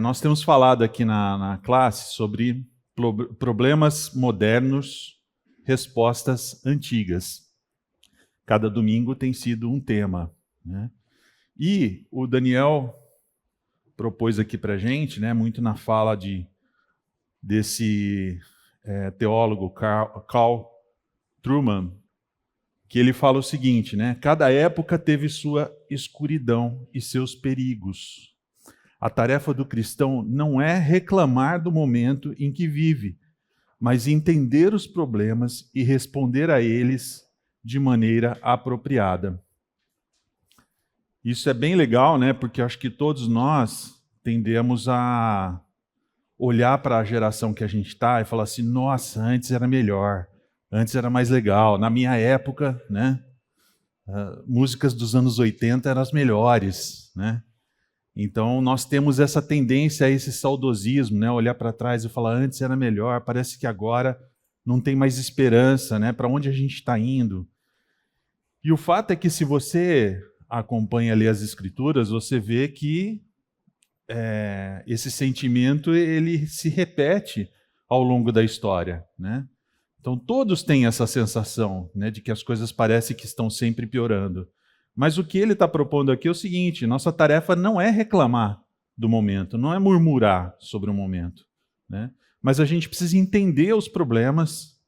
Nós temos falado aqui na classe sobre problemas modernos, respostas antigas. Cada domingo tem sido um tema, né? E o Daniel propôs aqui para a gente, né, muito na fala desse teólogo Carl Trueman, que ele fala o seguinte, né? Cada época teve sua escuridão e seus perigos. A tarefa do cristão não é reclamar do momento em que vive, mas entender os problemas e responder a eles de maneira apropriada. Isso é bem legal, né? Porque eu acho que todos nós tendemos a olhar para a geração que a gente está e falar assim: nossa, antes era melhor, antes era mais legal. Na minha época, né? Músicas dos anos 80 eram as melhores, né? Então nós temos essa tendência a esse saudosismo, né? Olhar para trás e falar: antes era melhor, parece que agora não tem mais esperança, né? Para onde a gente está indo? E o fato é que, se você acompanha ali as escrituras, você vê que esse sentimento ele se repete ao longo da história, né? Então todos têm essa sensação, né, de que as coisas parecem que estão sempre piorando. Mas o que ele está propondo aqui é o seguinte: nossa tarefa não é reclamar do momento, não é murmurar sobre o momento, né? Mas a gente precisa entender os problemas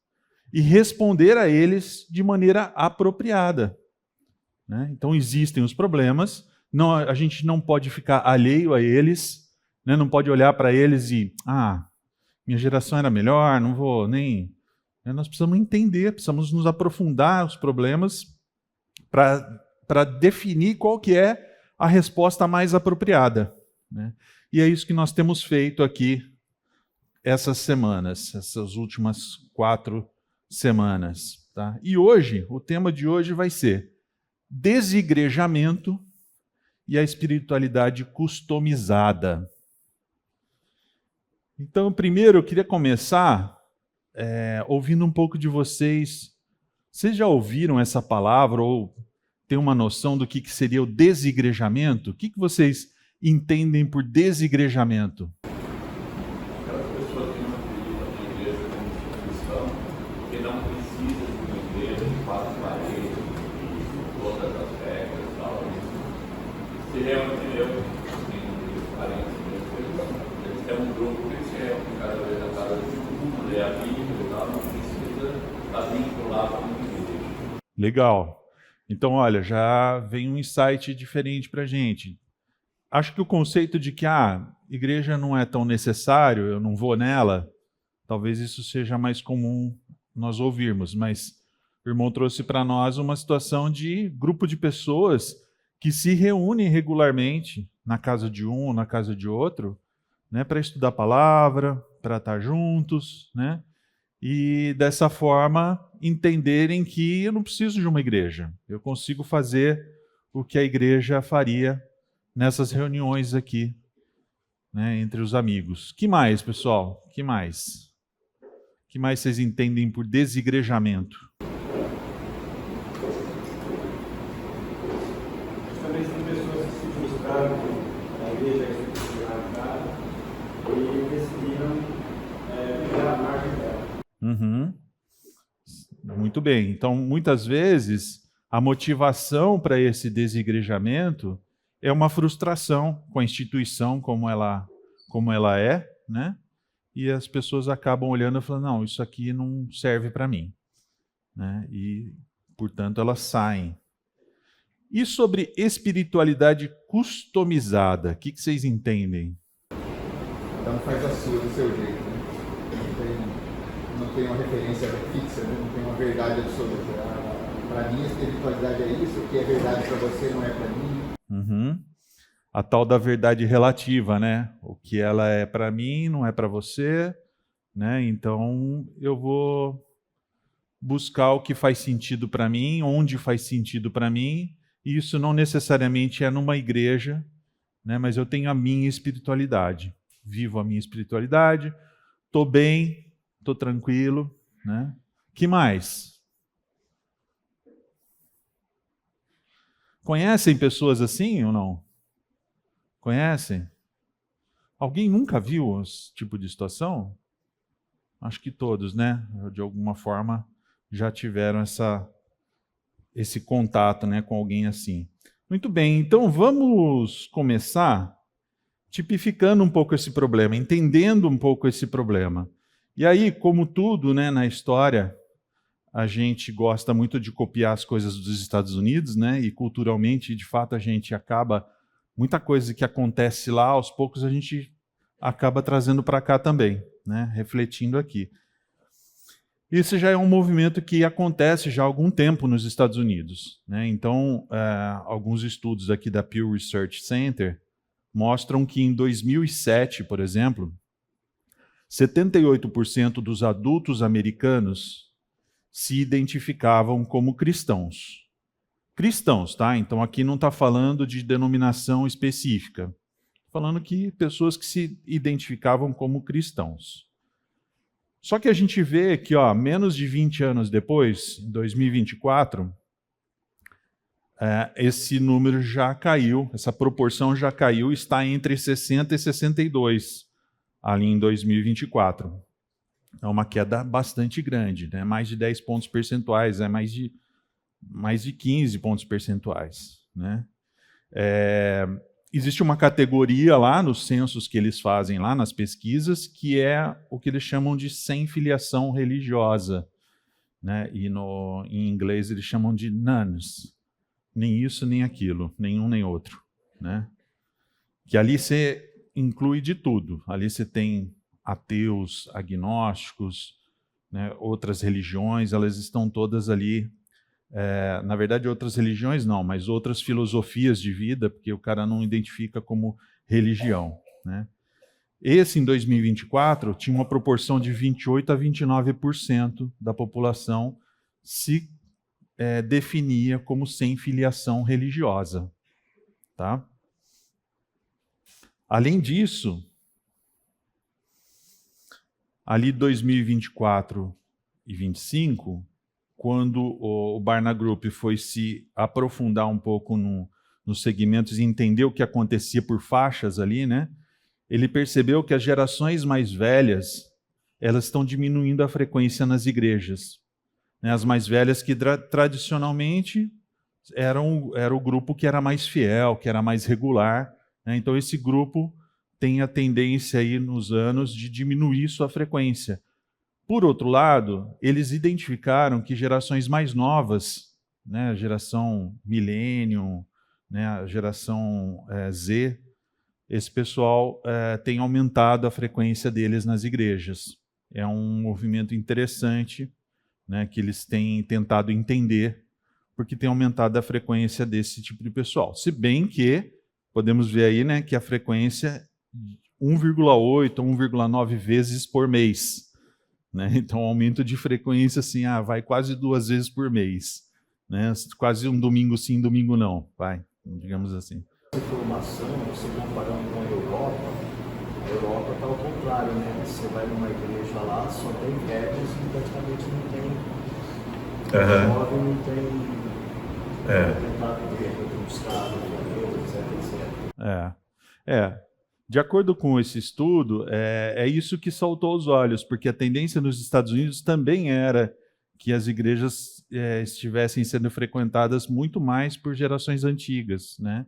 e responder a eles de maneira apropriada, né? Então existem os problemas, a gente não pode ficar alheio a eles, né? Não pode olhar para eles e, minha geração era melhor, não vou nem... Nós precisamos entender, precisamos nos aprofundar nos problemas para definir qual que é a resposta mais apropriada, né? E é isso que nós temos feito aqui essas semanas, essas últimas 4 semanas. Tá? E hoje, o tema de hoje vai ser desigrejamento e a espiritualidade customizada. Então, primeiro, eu queria começar ouvindo um pouco de vocês. Vocês já ouviram essa palavra ou têm uma noção do que seria o desigrejamento? O que vocês entendem por desigrejamento? Aquelas pessoas que não acreditam na igreja como instituição, que não precisam de uma igreja de 4 paredes, todas as regras e tal. Se reúnem, tem parentes eles têm um grupo que se reúne cada vez na casa de um, lê a Bíblia e tal, não precisa estar vinculado a uma igreja. Legal. Então, olha, já vem um insight diferente para a gente. Acho que o conceito de que igreja não é tão necessário, eu não vou nela, talvez isso seja mais comum nós ouvirmos, mas o irmão trouxe para nós uma situação de grupo de pessoas que se reúnem regularmente na casa de um, na casa de outro, né, para estudar a palavra, para estar juntos, né? E dessa forma entenderem que eu não preciso de uma igreja, eu consigo fazer o que a igreja faria nessas reuniões aqui, né, entre os amigos. Que mais, pessoal? Que mais? Que mais vocês entendem por desigrejamento? Também tem pessoas que se frustraram na igreja e decidiram virar a margem dela. Uhum. Muito bem. Então, muitas vezes, a motivação para esse desigrejamento é uma frustração com a instituição como ela é, né? E as pessoas acabam olhando e falando: não, isso aqui não serve para mim, né? E, portanto, elas saem. E sobre espiritualidade customizada, o que vocês entendem? Então faz a sua, do seu jeito, né? Não tem uma referência fixa, né? Não tem uma verdade absoluta. Para mim, a espiritualidade é isso, o que é verdade para você não é para mim. Uhum. A tal da verdade relativa, né? O que ela é para mim não é para você, né? Então eu vou buscar o que faz sentido para mim, onde faz sentido para mim, e isso não necessariamente é numa igreja, né? Mas eu tenho a minha espiritualidade, vivo a minha espiritualidade, estou bem, estou tranquilo, né? Que mais? Conhecem pessoas assim ou não? Conhecem? Alguém nunca viu esse tipo de situação? Acho que todos, né? De alguma forma já tiveram esse contato, né, com alguém assim. Muito bem, então vamos começar tipificando um pouco esse problema, entendendo um pouco esse problema. E aí, como tudo, né, na história, a gente gosta muito de copiar as coisas dos Estados Unidos, né, e culturalmente, de fato, a gente acaba, muita coisa que acontece lá, aos poucos a gente acaba trazendo para cá também, né, refletindo aqui. Esse já é um movimento que acontece já há algum tempo nos Estados Unidos, né? Então, alguns estudos aqui da Pew Research Center mostram que em 2007, por exemplo, 78% dos adultos americanos se identificavam como cristãos. Cristãos, tá? Então aqui não está falando de denominação específica. Falando que pessoas que se identificavam como cristãos. Só que a gente vê que, menos de 20 anos depois, em 2024, esse número já caiu, essa proporção já caiu, está entre 60 e 62, ali em 2024. É uma queda bastante grande, né? Mais de 10 pontos percentuais, mais de 15 pontos percentuais, né? Existe uma categoria lá nos censos que eles fazem lá nas pesquisas, que é o que eles chamam de sem filiação religiosa, né? E em inglês eles chamam de nones. Nem isso, nem aquilo, nenhum nem outro, né? Que ali você inclui de tudo. Ali você tem ateus, agnósticos, né? Outras religiões, elas estão todas ali. Na verdade, outras religiões não, mas outras filosofias de vida, porque o cara não identifica como religião, né? Esse, em 2024, tinha uma proporção de 28% a 29% da população se definia como sem filiação religiosa, tá? Além disso, ali 2024 e 2025, quando o Barna Group foi se aprofundar um pouco nos segmentos e entender o que acontecia por faixas ali, né? Ele percebeu que as gerações mais velhas, elas estão diminuindo a frequência nas igrejas, né? As mais velhas que tradicionalmente era o grupo que era mais fiel, que era mais regular, né? Então esse grupo tem a tendência aí nos anos de diminuir sua frequência. Por outro lado, eles identificaram que gerações mais novas, né, a geração Millennium, né, a geração Z, esse pessoal tem aumentado a frequência deles nas igrejas. É um movimento interessante, né, que eles têm tentado entender, porque tem aumentado a frequência desse tipo de pessoal. Se bem que, podemos ver aí, né, que a frequência 1,8, 1,9 vezes por mês. Né? Então, aumento de frequência, assim, vai quase 2 vezes por mês. Né? Quase um domingo sim, domingo não. Vai, digamos assim. Informação, você comparando com a Europa está ao contrário, né? Você vai numa igreja lá, só tem velhos e praticamente não tem jovem, não tem contato com os caras, etc. De acordo com esse estudo, é isso que saltou aos olhos, porque a tendência nos Estados Unidos também era que as igrejas estivessem sendo frequentadas muito mais por gerações antigas, né?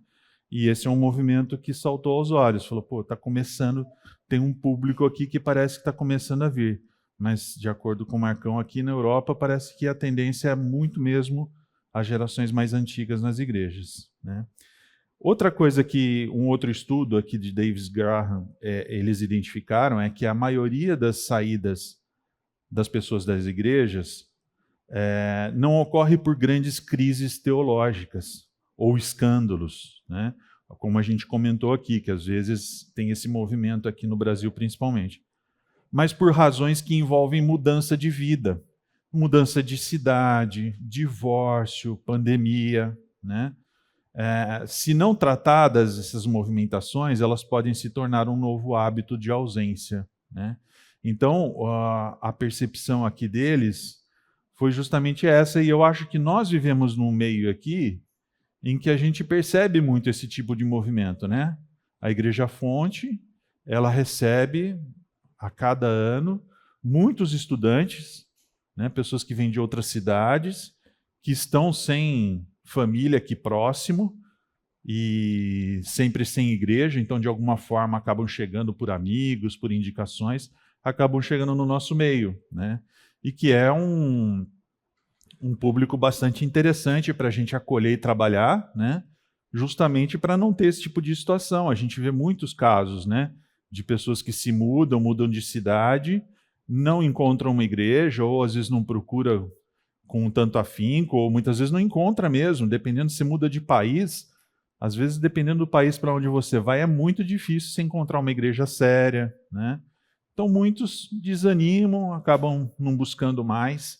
E esse é um movimento que saltou aos olhos. Falou, está começando, tem um público aqui que parece que está começando a vir. Mas, de acordo com o Marcão, aqui na Europa, parece que a tendência é muito mesmo as gerações mais antigas nas igrejas, né? Outra coisa que um outro estudo aqui de Davis Graham, eles identificaram é que a maioria das saídas das pessoas das igrejas não ocorre por grandes crises teológicas ou escândalos, né? Como a gente comentou aqui, que às vezes tem esse movimento aqui no Brasil principalmente, mas por razões que envolvem mudança de vida, mudança de cidade, divórcio, pandemia, né? Se não tratadas essas movimentações, elas podem se tornar um novo hábito de ausência, né? Então, a percepção aqui deles foi justamente essa, e eu acho que nós vivemos num meio aqui em que a gente percebe muito esse tipo de movimento, né? A Igreja Fonte ela recebe, a cada ano, muitos estudantes, né, pessoas que vêm de outras cidades, que estão sem família aqui próximo e sempre sem igreja, então de alguma forma acabam chegando por amigos, por indicações, acabam chegando no nosso meio, né? E que é um público bastante interessante para a gente acolher e trabalhar, né? Justamente para não ter esse tipo de situação. A gente vê muitos casos, né, de pessoas que se mudam de cidade, não encontram uma igreja, ou às vezes não procura com tanto afinco, ou muitas vezes não encontra mesmo, dependendo se muda de país. Às vezes, dependendo do país para onde você vai, é muito difícil você encontrar uma igreja séria, né? Então muitos desanimam, acabam não buscando mais.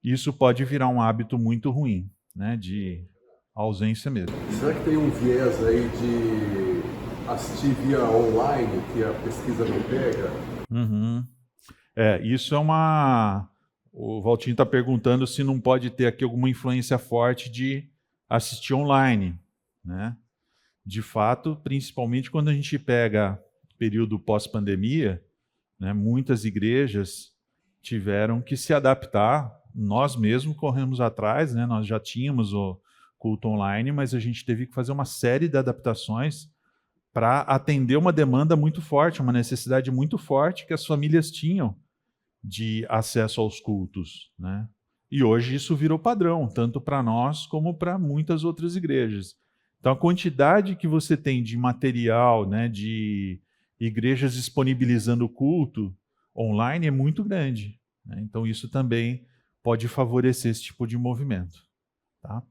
Isso pode virar um hábito muito ruim, né, de ausência mesmo. Será que tem um viés aí de assistir via online, que a pesquisa não pega? Uhum. Isso é uma... O Valtinho está perguntando se não pode ter aqui alguma influência forte de assistir online, né? De fato, principalmente quando a gente pega período pós-pandemia, né, muitas igrejas tiveram que se adaptar. Nós mesmos corremos atrás, né? Nós já tínhamos o culto online, mas a gente teve que fazer uma série de adaptações para atender uma demanda muito forte, uma necessidade muito forte que as famílias tinham de acesso aos cultos, né? E hoje isso virou padrão, tanto para nós como para muitas outras igrejas. Então a quantidade que você tem de material, né, de igrejas disponibilizando o culto online é muito grande, né? Então isso também pode favorecer esse tipo de movimento, tá?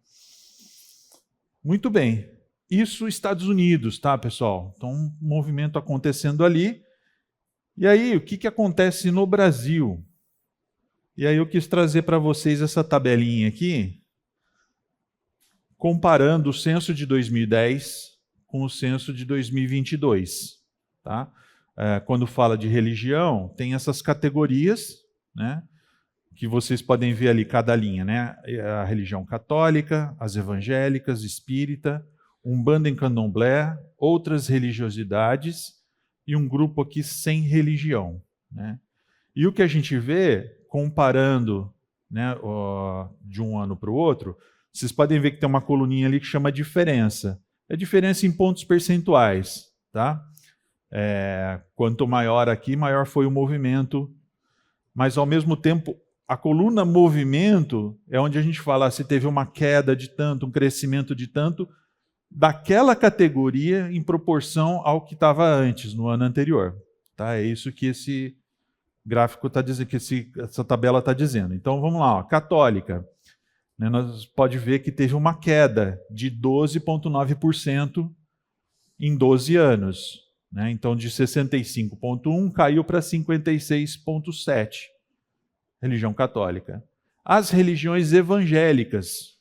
Muito bem. Isso Estados Unidos, tá, pessoal? Então um movimento acontecendo ali. E aí, o que acontece no Brasil? E aí eu quis trazer para vocês essa tabelinha aqui, comparando o censo de 2010 com o censo de 2022. Tá? Quando fala de religião, tem essas categorias, né, que vocês podem ver ali, cada linha, né? A religião católica, as evangélicas, espírita, Umbanda e Candomblé, outras religiosidades, e um grupo aqui sem religião, né? E o que a gente vê, comparando, né, de um ano para o outro, vocês podem ver que tem uma coluninha ali que chama diferença. É diferença em pontos percentuais, tá? Quanto maior aqui, maior foi o movimento, mas ao mesmo tempo, a coluna movimento é onde a gente fala se teve uma queda de tanto, um crescimento de tanto, daquela categoria em proporção ao que estava antes, no ano anterior. Tá? É isso que esse gráfico está dizendo, que essa tabela está dizendo. Então vamos lá, ó. Católica. Né, nós pode ver que teve uma queda de 12,9% em 12 anos. Né? Então de 65,1% caiu para 56,7%. Religião católica. As religiões evangélicas.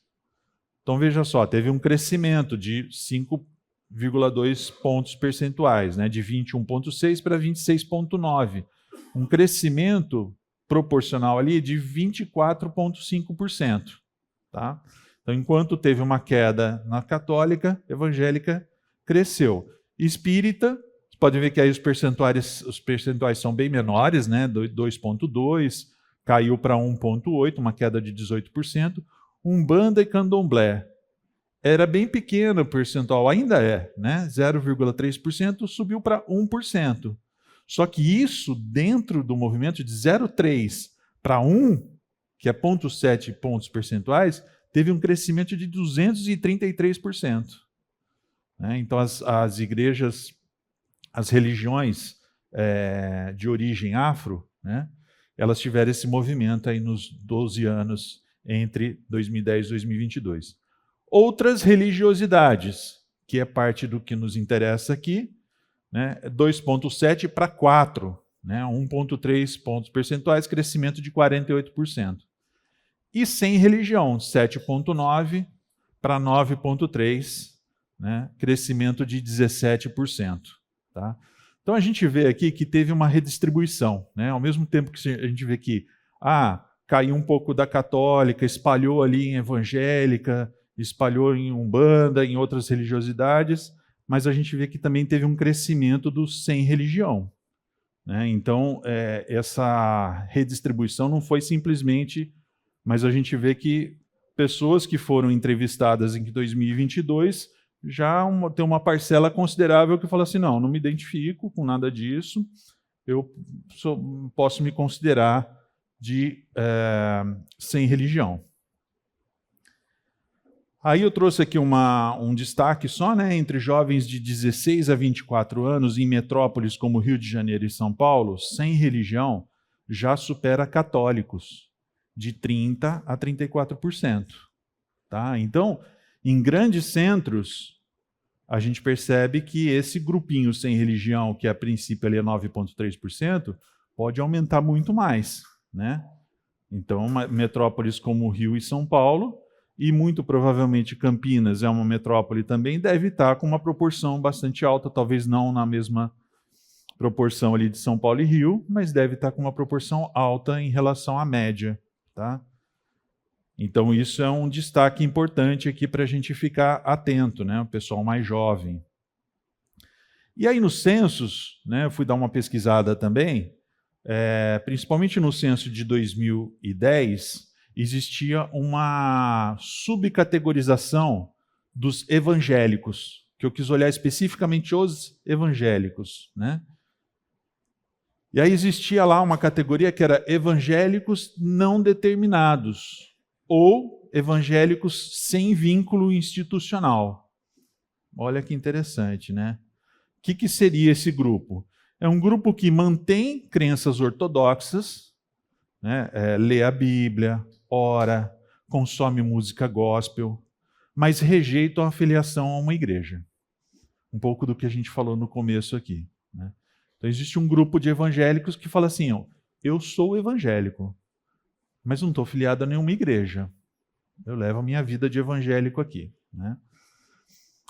Então, veja só, teve um crescimento de 5,2 pontos percentuais, né, de 21,6 para 26,9. Um crescimento proporcional ali de 24,5%. Tá? Então, enquanto teve uma queda na católica, evangélica cresceu. Espírita, você pode ver que aí os percentuais são bem menores, né, 2,2, caiu para 1,8, uma queda de 18%. Umbanda e Candomblé. Era bem pequeno o percentual, ainda é, né? 0,3%, subiu para 1%. Só que isso, dentro do movimento de 0,3 para 1, que é 0,7 pontos percentuais, teve um crescimento de 233%. Né? Então, as igrejas, as religiões de origem afro, né? Elas tiveram esse movimento aí nos 12 anos entre 2010 e 2022. Outras religiosidades, que é parte do que nos interessa aqui, né, 2,7 para 4, né, 1,3 pontos percentuais, crescimento de 48%. E sem religião, 7,9 para 9,3, né, crescimento de 17%. Tá? Então a gente vê aqui que teve uma redistribuição, né, ao mesmo tempo que a gente vê que caiu um pouco da católica, espalhou ali em evangélica, espalhou em Umbanda, em outras religiosidades, mas a gente vê que também teve um crescimento dos sem religião, né? Então, essa redistribuição não foi simplesmente, mas a gente vê que pessoas que foram entrevistadas em 2022 já tem uma parcela considerável que fala assim, não me identifico com nada disso, eu posso me considerar sem religião. Aí eu trouxe aqui um destaque só, né, entre jovens de 16 a 24 anos em metrópoles como Rio de Janeiro e São Paulo, sem religião, já supera católicos, de 30% a 34%. Tá? Então, em grandes centros, a gente percebe que esse grupinho sem religião, que a princípio ali é 9,3%, pode aumentar muito mais, né? Então, metrópoles como Rio e São Paulo, e muito provavelmente Campinas é uma metrópole também, deve estar com uma proporção bastante alta, talvez não na mesma proporção ali de São Paulo e Rio, mas deve estar com uma proporção alta em relação à média, tá? Então isso é um destaque importante aqui para a gente ficar atento, né? O pessoal mais jovem. E aí nos censos, né, eu fui dar uma pesquisada também, principalmente no censo de 2010, existia uma subcategorização dos evangélicos, que eu quis olhar especificamente os evangélicos, né? E aí existia lá uma categoria que era evangélicos não determinados, ou evangélicos sem vínculo institucional. Olha que interessante, né? O que seria esse grupo? É um grupo que mantém crenças ortodoxas, né? Lê a Bíblia, ora, consome música gospel, mas rejeita a filiação a uma igreja. Um pouco do que a gente falou no começo aqui, né? Então existe um grupo de evangélicos que fala assim, eu sou evangélico, mas não estou filiado a nenhuma igreja. Eu levo a minha vida de evangélico aqui, né?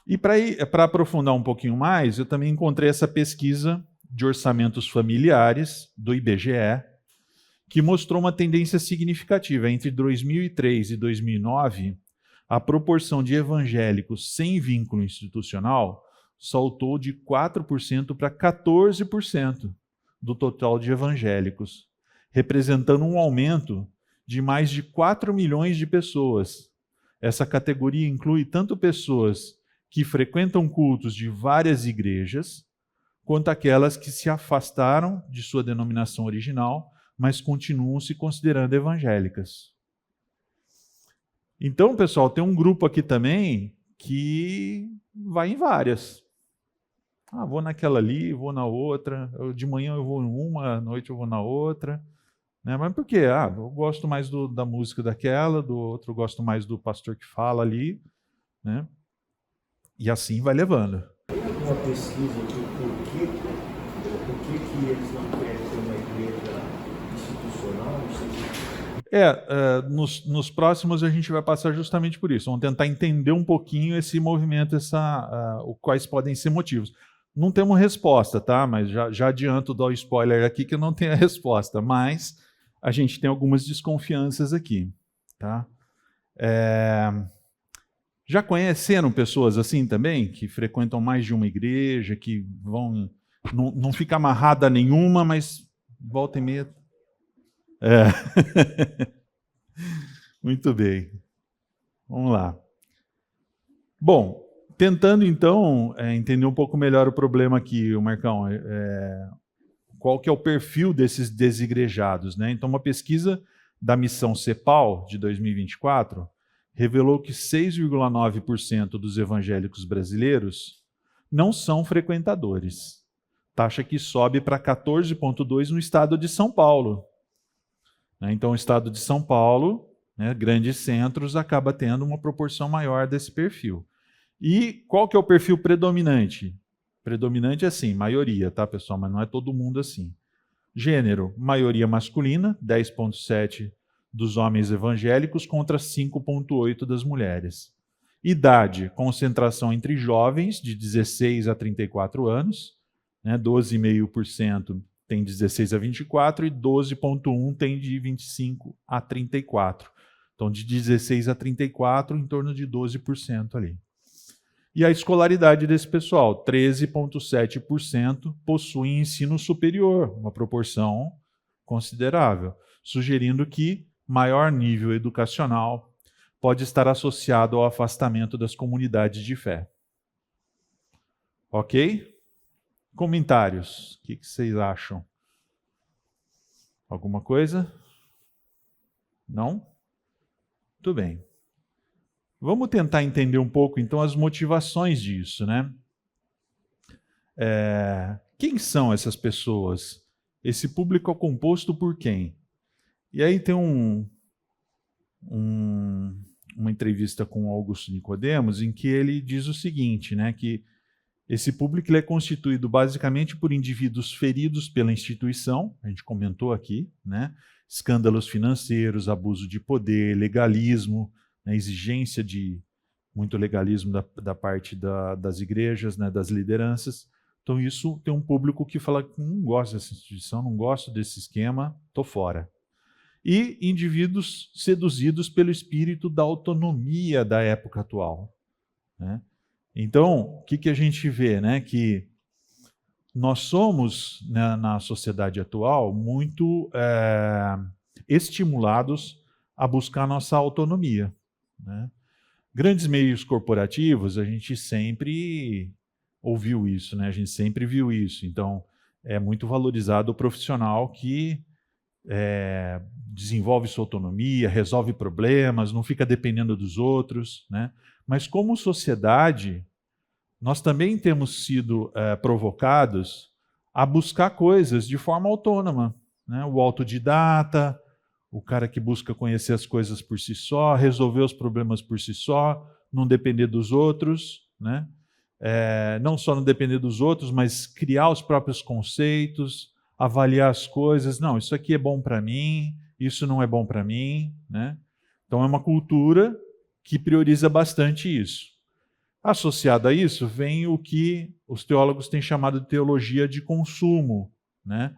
E para aprofundar um pouquinho mais, eu também encontrei essa pesquisa de orçamentos familiares do IBGE, que mostrou uma tendência significativa. Entre 2003 e 2009, a proporção de evangélicos sem vínculo institucional saltou de 4% para 14% do total de evangélicos, representando um aumento de mais de 4 milhões de pessoas. Essa categoria inclui tanto pessoas que frequentam cultos de várias igrejas, quanto aquelas que se afastaram de sua denominação original, mas continuam se considerando evangélicas. Então, pessoal, tem um grupo aqui também que vai em várias. Vou naquela ali, vou na outra, de manhã eu vou em uma, à noite eu vou na outra. Né? Mas por quê? Eu gosto mais da música daquela, do outro eu gosto mais do pastor que fala ali, né? E assim vai levando. Tem alguma pesquisa do porquê que eles não querem ter uma igreja institucional? Nos próximos a gente vai passar justamente por isso. Vamos tentar entender um pouquinho esse movimento, quais podem ser motivos. Não temos resposta, tá? Mas já adianto, dou spoiler aqui que eu não tenho a resposta, mas a gente tem algumas desconfianças aqui, tá? Já conheceram pessoas assim também, que frequentam mais de uma igreja, que vão, não fica amarrada a nenhuma, mas volta e meia. Muito bem. Vamos lá. Bom, tentando então entender um pouco melhor o problema aqui, o Marcão, qual que é o perfil desses desigrejados, né? Então, uma pesquisa da Missão CEPAL de 2024 revelou que 6,9% dos evangélicos brasileiros não são frequentadores. Taxa que sobe para 14,2% no estado de São Paulo. Então, o estado de São Paulo, né, grandes centros, acaba tendo uma proporção maior desse perfil. E qual que é o perfil predominante? Predominante é assim, maioria, tá, pessoal? Mas não é todo mundo assim. Gênero, maioria masculina, 10,7% dos homens evangélicos contra 5,8% das mulheres. Idade, concentração entre jovens de 16 a 34 anos, né, 12,5% tem 16 a 24 e 12,1% tem de 25 a 34. Então, de 16 a 34, em torno de 12% ali. E a escolaridade desse pessoal, 13,7% possui ensino superior, uma proporção considerável, sugerindo que maior nível educacional pode estar associado ao afastamento das comunidades de fé. Ok? Comentários. O que vocês acham? Alguma coisa? Não? Tudo bem. Vamos tentar entender um pouco, então, as motivações disso, né? Quem são essas pessoas? Esse público é composto por quem? E aí tem uma entrevista com o Augusto Nicodemos, em que ele diz o seguinte, né, que esse público ele é constituído basicamente por indivíduos feridos pela instituição, a gente comentou aqui, né, escândalos financeiros, abuso de poder, legalismo, né, exigência de muito legalismo da parte das igrejas, né, das lideranças. Então isso tem um público que fala, não gosto dessa instituição, não gosto desse esquema, estou fora. E indivíduos seduzidos pelo espírito da autonomia da época atual, né? Então, o que a gente vê, né? Que nós somos, né, na sociedade atual, muito estimulados a buscar nossa autonomia, né? Grandes meios corporativos, a gente sempre ouviu isso, né? A gente sempre viu isso. Então, é muito valorizado o profissional que desenvolve sua autonomia, resolve problemas, não fica dependendo dos outros, né? Mas como sociedade, nós também temos sido provocados a buscar coisas de forma autônoma, né? O autodidata, o cara que busca conhecer as coisas por si só, resolver os problemas por si só, não depender dos outros, né? Não só não depender dos outros, mas criar os próprios conceitos, avaliar as coisas. Não, isso aqui é bom para mim, isso não é bom para mim, né? Então é uma cultura que prioriza bastante isso. Associado a isso vem o que os teólogos têm chamado de teologia de consumo, né?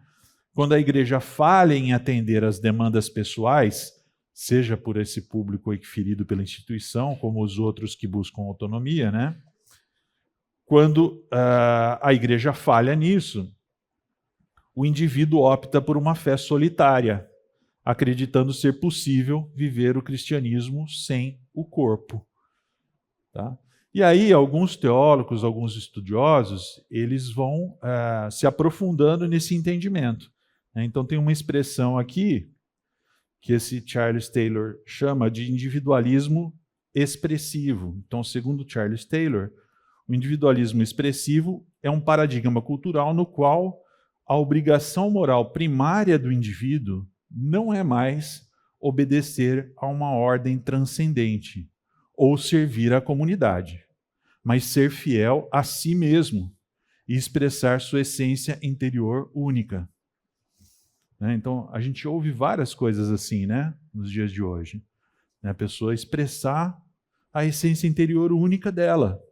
Quando a igreja falha em atender às demandas pessoais, seja por esse público ferido pela instituição, como os outros que buscam autonomia, né? Quando a igreja falha nisso, o indivíduo opta por uma fé solitária, acreditando ser possível viver o cristianismo sem o corpo. Tá? E aí, alguns teólogos, alguns estudiosos, eles vão se aprofundando nesse entendimento. Né? Então, tem uma expressão aqui que esse Charles Taylor chama de individualismo expressivo. Então, segundo Charles Taylor, o individualismo expressivo é um paradigma cultural no qual a obrigação moral primária do indivíduo não é mais obedecer a uma ordem transcendente ou servir à comunidade, mas ser fiel a si mesmo e expressar sua essência interior única. Né? Então, a gente ouve várias coisas assim, né, nos dias de hoje. Né? A pessoa expressar a essência interior única dela.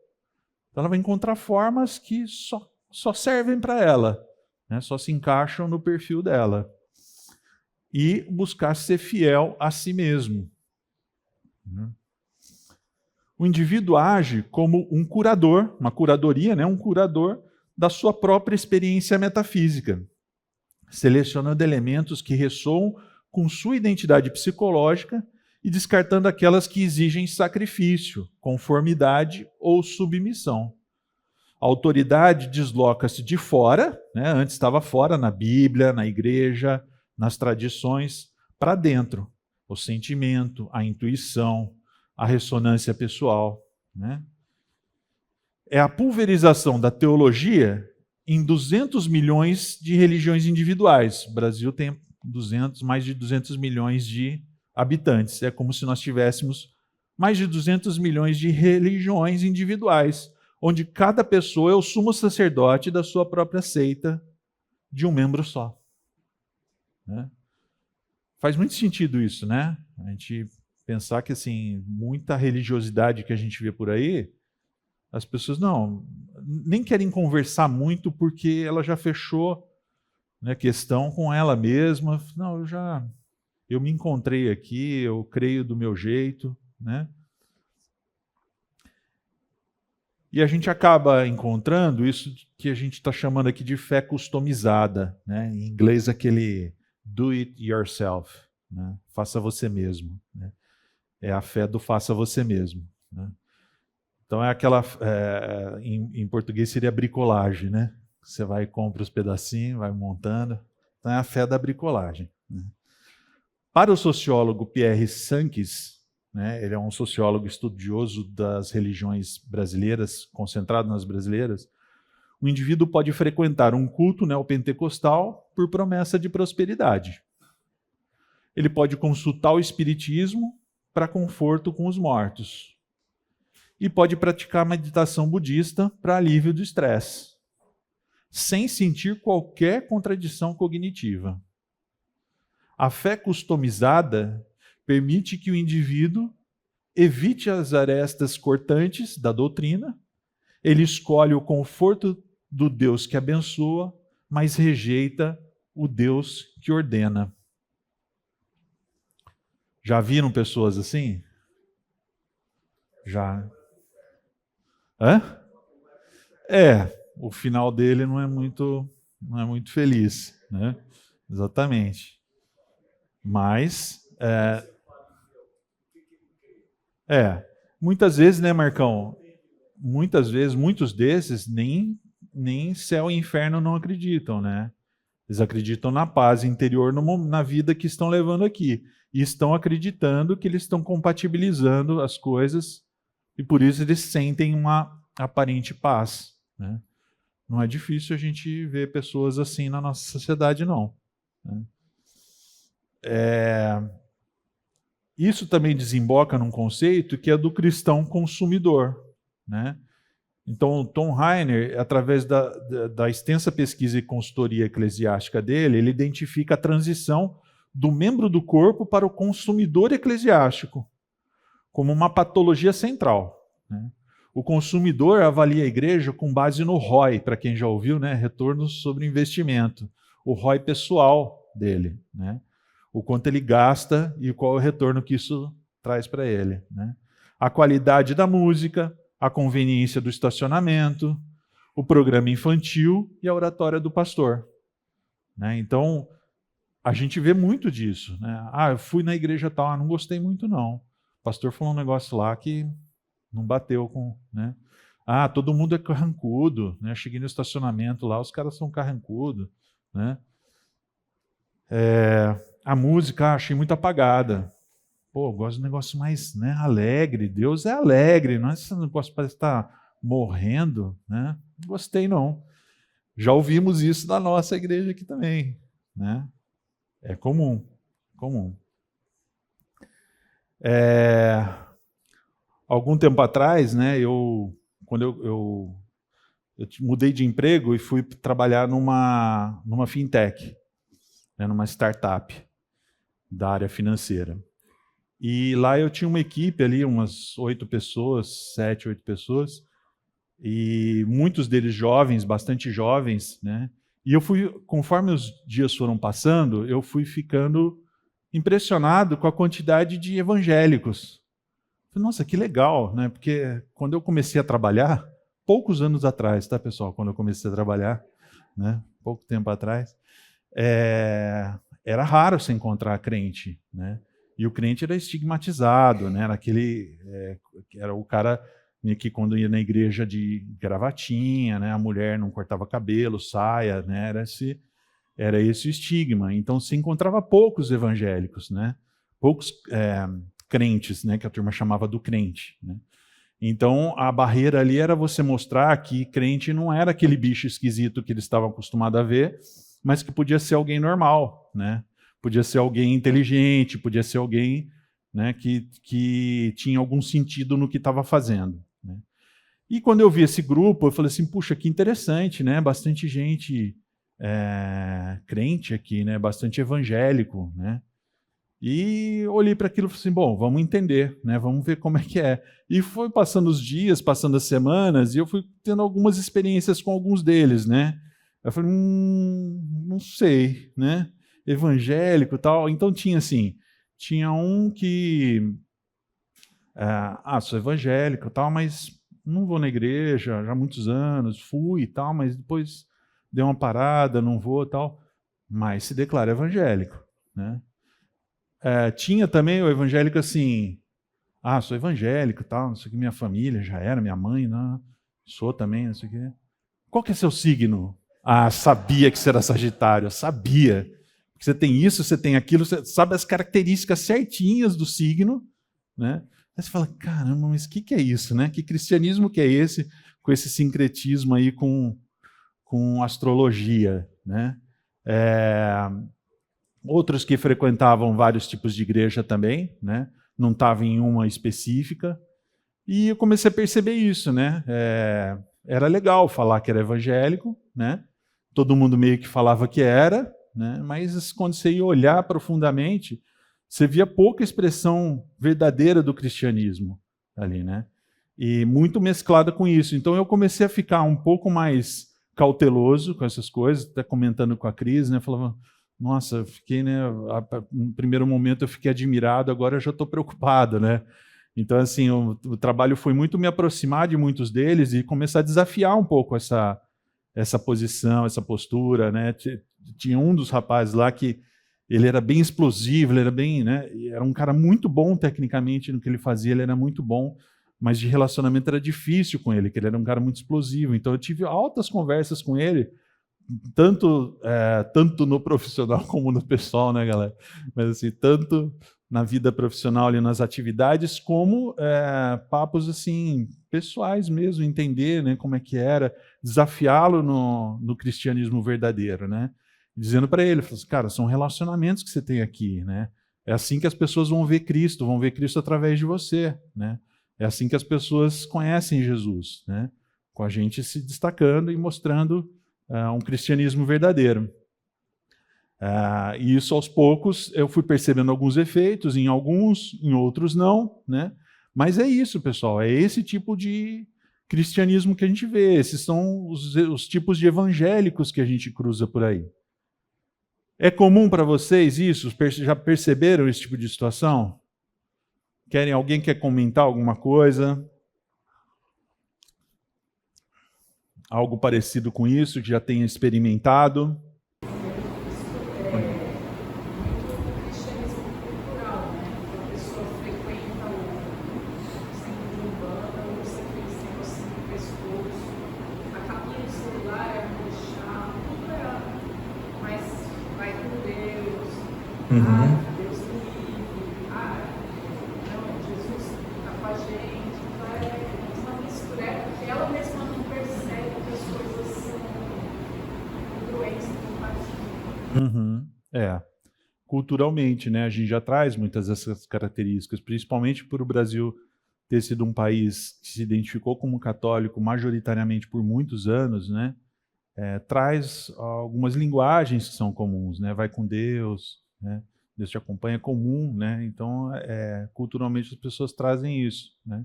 Então, ela vai encontrar formas que só servem para ela, né? Só se encaixam no perfil dela. E buscar ser fiel a si mesmo. O indivíduo age como um curador, uma curadoria, né? Um curador da sua própria experiência metafísica, selecionando elementos que ressoam com sua identidade psicológica e descartando aquelas que exigem sacrifício, conformidade ou submissão. A autoridade desloca-se de fora, né? Antes estava fora, na Bíblia, na igreja, nas tradições, para dentro. O sentimento, a intuição, a ressonância pessoal. Né? É a pulverização da teologia em 200 milhões de religiões individuais. O Brasil tem mais de 200 milhões de habitantes. É como se nós tivéssemos mais de 200 milhões de religiões individuais, onde cada pessoa é o sumo sacerdote da sua própria seita, de um membro só. Né? Faz muito sentido isso, né? A gente pensar que, assim, muita religiosidade que a gente vê por aí, as pessoas nem querem conversar muito porque ela já fechou, né, questão com ela mesma. Não, eu me encontrei aqui, eu creio do meu jeito, né? E a gente acaba encontrando isso que a gente está chamando aqui de fé customizada, né? Em inglês, aquele do it yourself, né? Faça você mesmo, né? É a fé do faça você mesmo, né? Então é aquela, em português seria bricolagem, né? Você vai e compra os pedacinhos, vai montando. Então é a fé da bricolagem, né? Para o sociólogo Pierre Sankes, né, ele é um sociólogo estudioso das religiões brasileiras, concentrado nas brasileiras, o indivíduo pode frequentar um culto neopentecostal por promessa de prosperidade. Ele pode consultar o espiritismo para conforto com os mortos. E pode praticar meditação budista para alívio do estresse, sem sentir qualquer contradição cognitiva. A fé customizada permite que o indivíduo evite as arestas cortantes da doutrina, ele escolhe o conforto do Deus que abençoa, mas rejeita o Deus que ordena. Já viram pessoas assim? Já. Hã? O final dele não é muito feliz, né? Exatamente. Mas muitas vezes, né, Marcão? Muitas vezes, muitos desses nem céu e inferno não acreditam, né? Eles acreditam na paz interior na vida que estão levando aqui. E estão acreditando que eles estão compatibilizando as coisas e por isso eles sentem uma aparente paz, né? Não é difícil a gente ver pessoas assim na nossa sociedade, não, né? Isso também desemboca num conceito que é do cristão consumidor, né? Então, Tom Rainer, através da extensa pesquisa e consultoria eclesiástica dele, ele identifica a transição do membro do corpo para o consumidor eclesiástico como uma patologia central, né? O consumidor avalia a igreja com base no ROI, para quem já ouviu, né? Retorno sobre investimento, o ROI pessoal dele, né? O quanto ele gasta e qual é o retorno que isso traz para ele, né? A qualidade da música, a conveniência do estacionamento, o programa infantil e a oratória do pastor, né? Então, a gente vê muito disso, né? Eu fui na igreja tal, não gostei muito não. O pastor falou um negócio lá que não bateu com, né? Todo mundo é carrancudo, né? Cheguei no estacionamento lá, os caras são carrancudos, né? A música achei muito apagada. Eu gosto de um negócio mais, né, alegre. Deus é alegre, não é esse negócio parece estar morrendo, né? Não gostei não. Já ouvimos isso na nossa igreja aqui também, né? É comum. Algum tempo atrás, né, quando eu mudei de emprego e fui trabalhar numa fintech, né, numa startup da área financeira. E lá eu tinha uma equipe ali, umas 8 pessoas, 7, 8 pessoas, e muitos deles jovens, bastante jovens, né? E eu fui, conforme os dias foram passando, eu fui ficando impressionado com a quantidade de evangélicos. Falei, nossa, que legal, né? Porque quando eu comecei a trabalhar, poucos anos atrás, tá, pessoal? Quando eu comecei a trabalhar, né? Pouco tempo atrás, era raro se encontrar crente, né? E o crente era estigmatizado, né? Era o cara que quando ia na igreja de gravatinha, né? A mulher não cortava cabelo, saia, né? Era esse o estigma. Então se encontrava poucos evangélicos, né? Poucos crentes, né? Que a turma chamava do crente, né? Então a barreira ali era você mostrar que crente não era aquele bicho esquisito que eles estavam acostumados a ver, mas que podia ser alguém normal, né? Podia ser alguém inteligente, podia ser alguém, né, que tinha algum sentido no que estava fazendo, né? E quando eu vi esse grupo, eu falei assim, puxa, que interessante, né? Bastante gente crente aqui, né? Bastante evangélico, né? E olhei para aquilo e falei assim, bom, vamos entender, né? Vamos ver como é que é. E foi passando os dias, passando as semanas, e eu fui tendo algumas experiências com alguns deles, né? Eu falei, não sei, né? Evangélico e tal. Então tinha um que sou evangélico e tal, mas não vou na igreja já há muitos anos, fui e tal, mas depois dei uma parada, não vou e tal. Mas se declara evangélico, né? Tinha também o evangélico assim, sou evangélico e tal, não sei o que, minha família já era, minha mãe, não, sou também, não sei o que. Qual que é seu signo? Sabia que você era Sagitário, sabia. Porque você tem isso, você tem aquilo, você sabe as características certinhas do signo, né? Aí você fala, caramba, mas o que é isso, né? Que cristianismo que é esse, com esse sincretismo aí com astrologia, né? Outros que frequentavam vários tipos de igreja também, né? Não estavam em uma específica. E eu comecei a perceber isso, né? Era legal falar que era evangélico, né? Todo mundo meio que falava que era, né? Mas quando você ia olhar profundamente, você via pouca expressão verdadeira do cristianismo ali, né? E muito mesclada com isso. Então eu comecei a ficar um pouco mais cauteloso com essas coisas, até comentando com a Cris, né? Falava, nossa, eu fiquei, né? No primeiro momento eu fiquei admirado, agora eu já estou preocupado, né? Então, assim, o trabalho foi muito me aproximar de muitos deles e começar a desafiar um pouco essa posição, essa postura, né? Tinha um dos rapazes lá que ele era bem explosivo, ele era bem, né? Era um cara muito bom tecnicamente no que ele fazia, ele era muito bom, mas de relacionamento era difícil com ele, que ele era um cara muito explosivo. Então eu tive altas conversas com ele, tanto no profissional como no pessoal, né, galera? Mas assim, tanto na vida profissional ali nas atividades, como papos assim pessoais mesmo, entender, né, como é que era, desafiá-lo no cristianismo verdadeiro, né? Dizendo para ele, assim, cara, são relacionamentos que você tem aqui, né? É assim que as pessoas vão ver Cristo através de você, né? É assim que as pessoas conhecem Jesus, né? Com a gente se destacando e mostrando um cristianismo verdadeiro. E isso, aos poucos, eu fui percebendo alguns efeitos, em alguns, em outros não, né? Mas é isso, pessoal, é esse tipo de cristianismo que a gente vê, esses são os tipos de evangélicos que a gente cruza por aí. É comum para vocês isso? Já perceberam esse tipo de situação? Alguém quer comentar alguma coisa? Algo parecido com isso, que já tenha experimentado? Deus me livre, não, Jesus está com a gente, uma mistura, porque ela mesma não percebe que as coisas são doentes e compatíveis. Culturalmente, né, a gente já traz muitas dessas características, principalmente por o Brasil ter sido um país que se identificou como católico majoritariamente por muitos anos, né, traz algumas linguagens que são comuns, né, vai com Deus, né, Deus te acompanha, é comum, né? Então, culturalmente as pessoas trazem isso, né?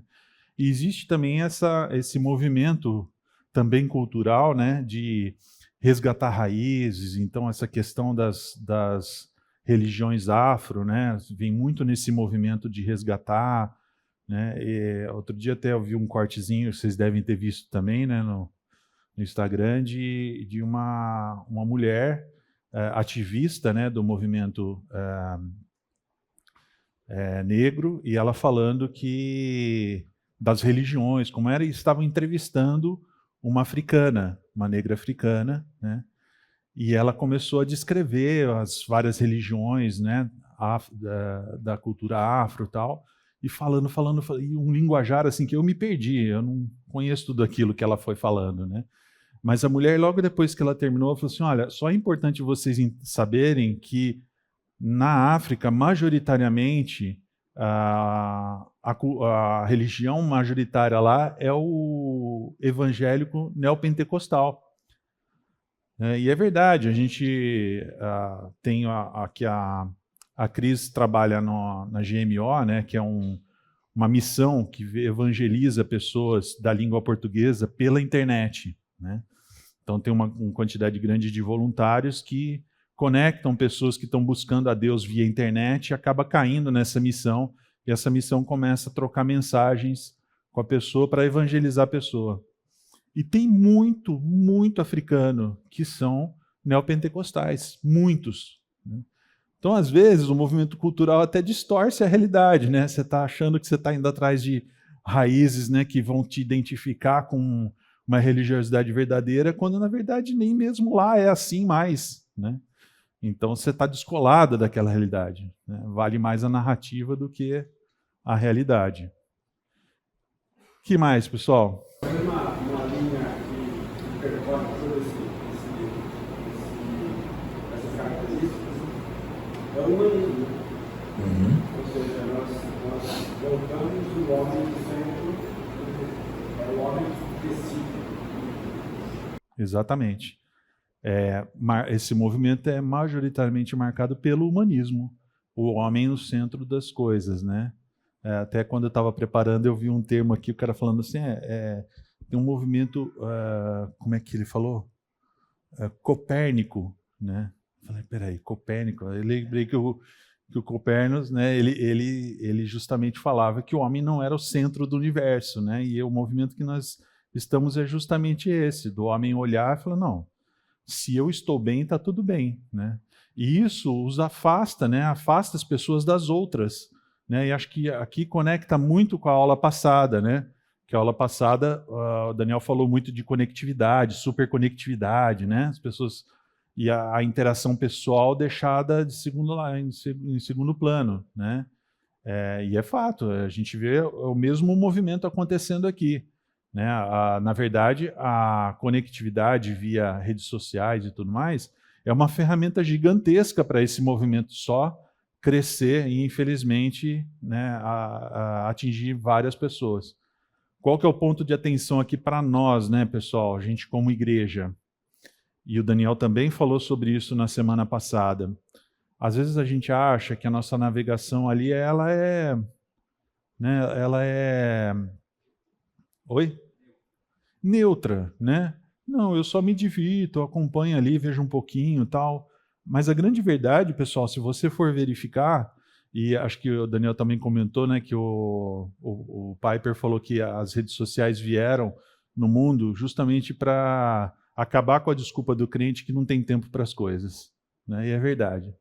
E existe também esse movimento também cultural, né, de resgatar raízes. Então, essa questão das religiões afro, né, vem muito nesse movimento de resgatar, né? Outro dia até eu vi um cortezinho, vocês devem ter visto também, né, no Instagram, de uma mulher ativista, né, do movimento negro, e ela falando que das religiões, como era, e estavam entrevistando uma africana, uma negra africana, né, e ela começou a descrever as várias religiões, né, da cultura afro e tal, e falando, e um linguajar assim que eu me perdi, eu não conheço tudo aquilo que ela foi falando, né. Mas a mulher, logo depois que ela terminou, falou assim, olha, só é importante vocês saberem que na África, majoritariamente, a religião majoritária lá é o evangélico neopentecostal. E é verdade, a gente tem aqui a Cris trabalha na GMO, né, que é uma missão que evangeliza pessoas da língua portuguesa pela internet, né? Então tem uma quantidade grande de voluntários que conectam pessoas que estão buscando a Deus via internet e acaba caindo nessa missão, e essa missão começa a trocar mensagens com a pessoa para evangelizar a pessoa. E tem muito, muito africano que são neopentecostais, muitos. Né? Então, às vezes, o movimento cultural até distorce a realidade, né? Você está achando que você está indo atrás de raízes, né, que vão te identificar com uma religiosidade verdadeira, quando, na verdade, nem mesmo lá é assim mais, né? Então, você está descolado daquela realidade. Né? Vale mais a narrativa do que a realidade. O que mais, pessoal? Uma linha que percorre todas essas características é o humanismo. Ou seja, nós voltamos o homem no centro, é o homem que decide. Exatamente. Esse movimento é majoritariamente marcado pelo humanismo, o homem no centro das coisas, né? Até quando eu estava preparando, eu vi um termo aqui, o cara falando assim, tem um movimento, como é que ele falou? Copérnico, né? Eu falei, peraí, Copérnico. Eu lembrei que o Copérnico, né, ele justamente falava que o homem não era o centro do universo, né? E o movimento que nós estamos é justamente esse, do homem olhar e falar, não, se eu estou bem, está tudo bem, né? E isso os afasta, né? Afasta as pessoas das outras, né? E acho que aqui conecta muito com a aula passada, né? Que a aula passada, o Daniel falou muito de conectividade, superconectividade, né? As pessoas e a interação pessoal deixada de em segundo plano, né? E é fato, a gente vê o mesmo movimento acontecendo aqui. Né? Na verdade, a conectividade via redes sociais e tudo mais é uma ferramenta gigantesca para esse movimento só crescer e, infelizmente, né, atingir várias pessoas. Qual que é o ponto de atenção aqui para nós, né, pessoal? A gente como igreja. E o Daniel também falou sobre isso na semana passada. Às vezes a gente acha que a nossa navegação ali, ela é... Oi? Neutra, né? Não, eu só me divirto, acompanho ali, vejo um pouquinho e tal. Mas a grande verdade, pessoal, se você for verificar, e acho que o Daniel também comentou, né, que o Piper falou que as redes sociais vieram no mundo justamente para acabar com a desculpa do crente que não tem tempo para as coisas. Né? E é verdade.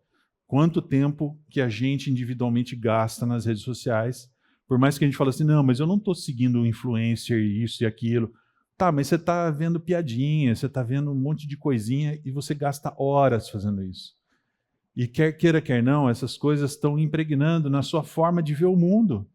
Quanto tempo que a gente individualmente gasta nas redes sociais, por mais que a gente fale assim, não, mas eu não estou seguindo o influencer, isso e aquilo. Tá, mas você está vendo piadinha, você está vendo um monte de coisinha e você gasta horas fazendo isso. E quer queira, quer não, essas coisas estão impregnando na sua forma de ver o mundo.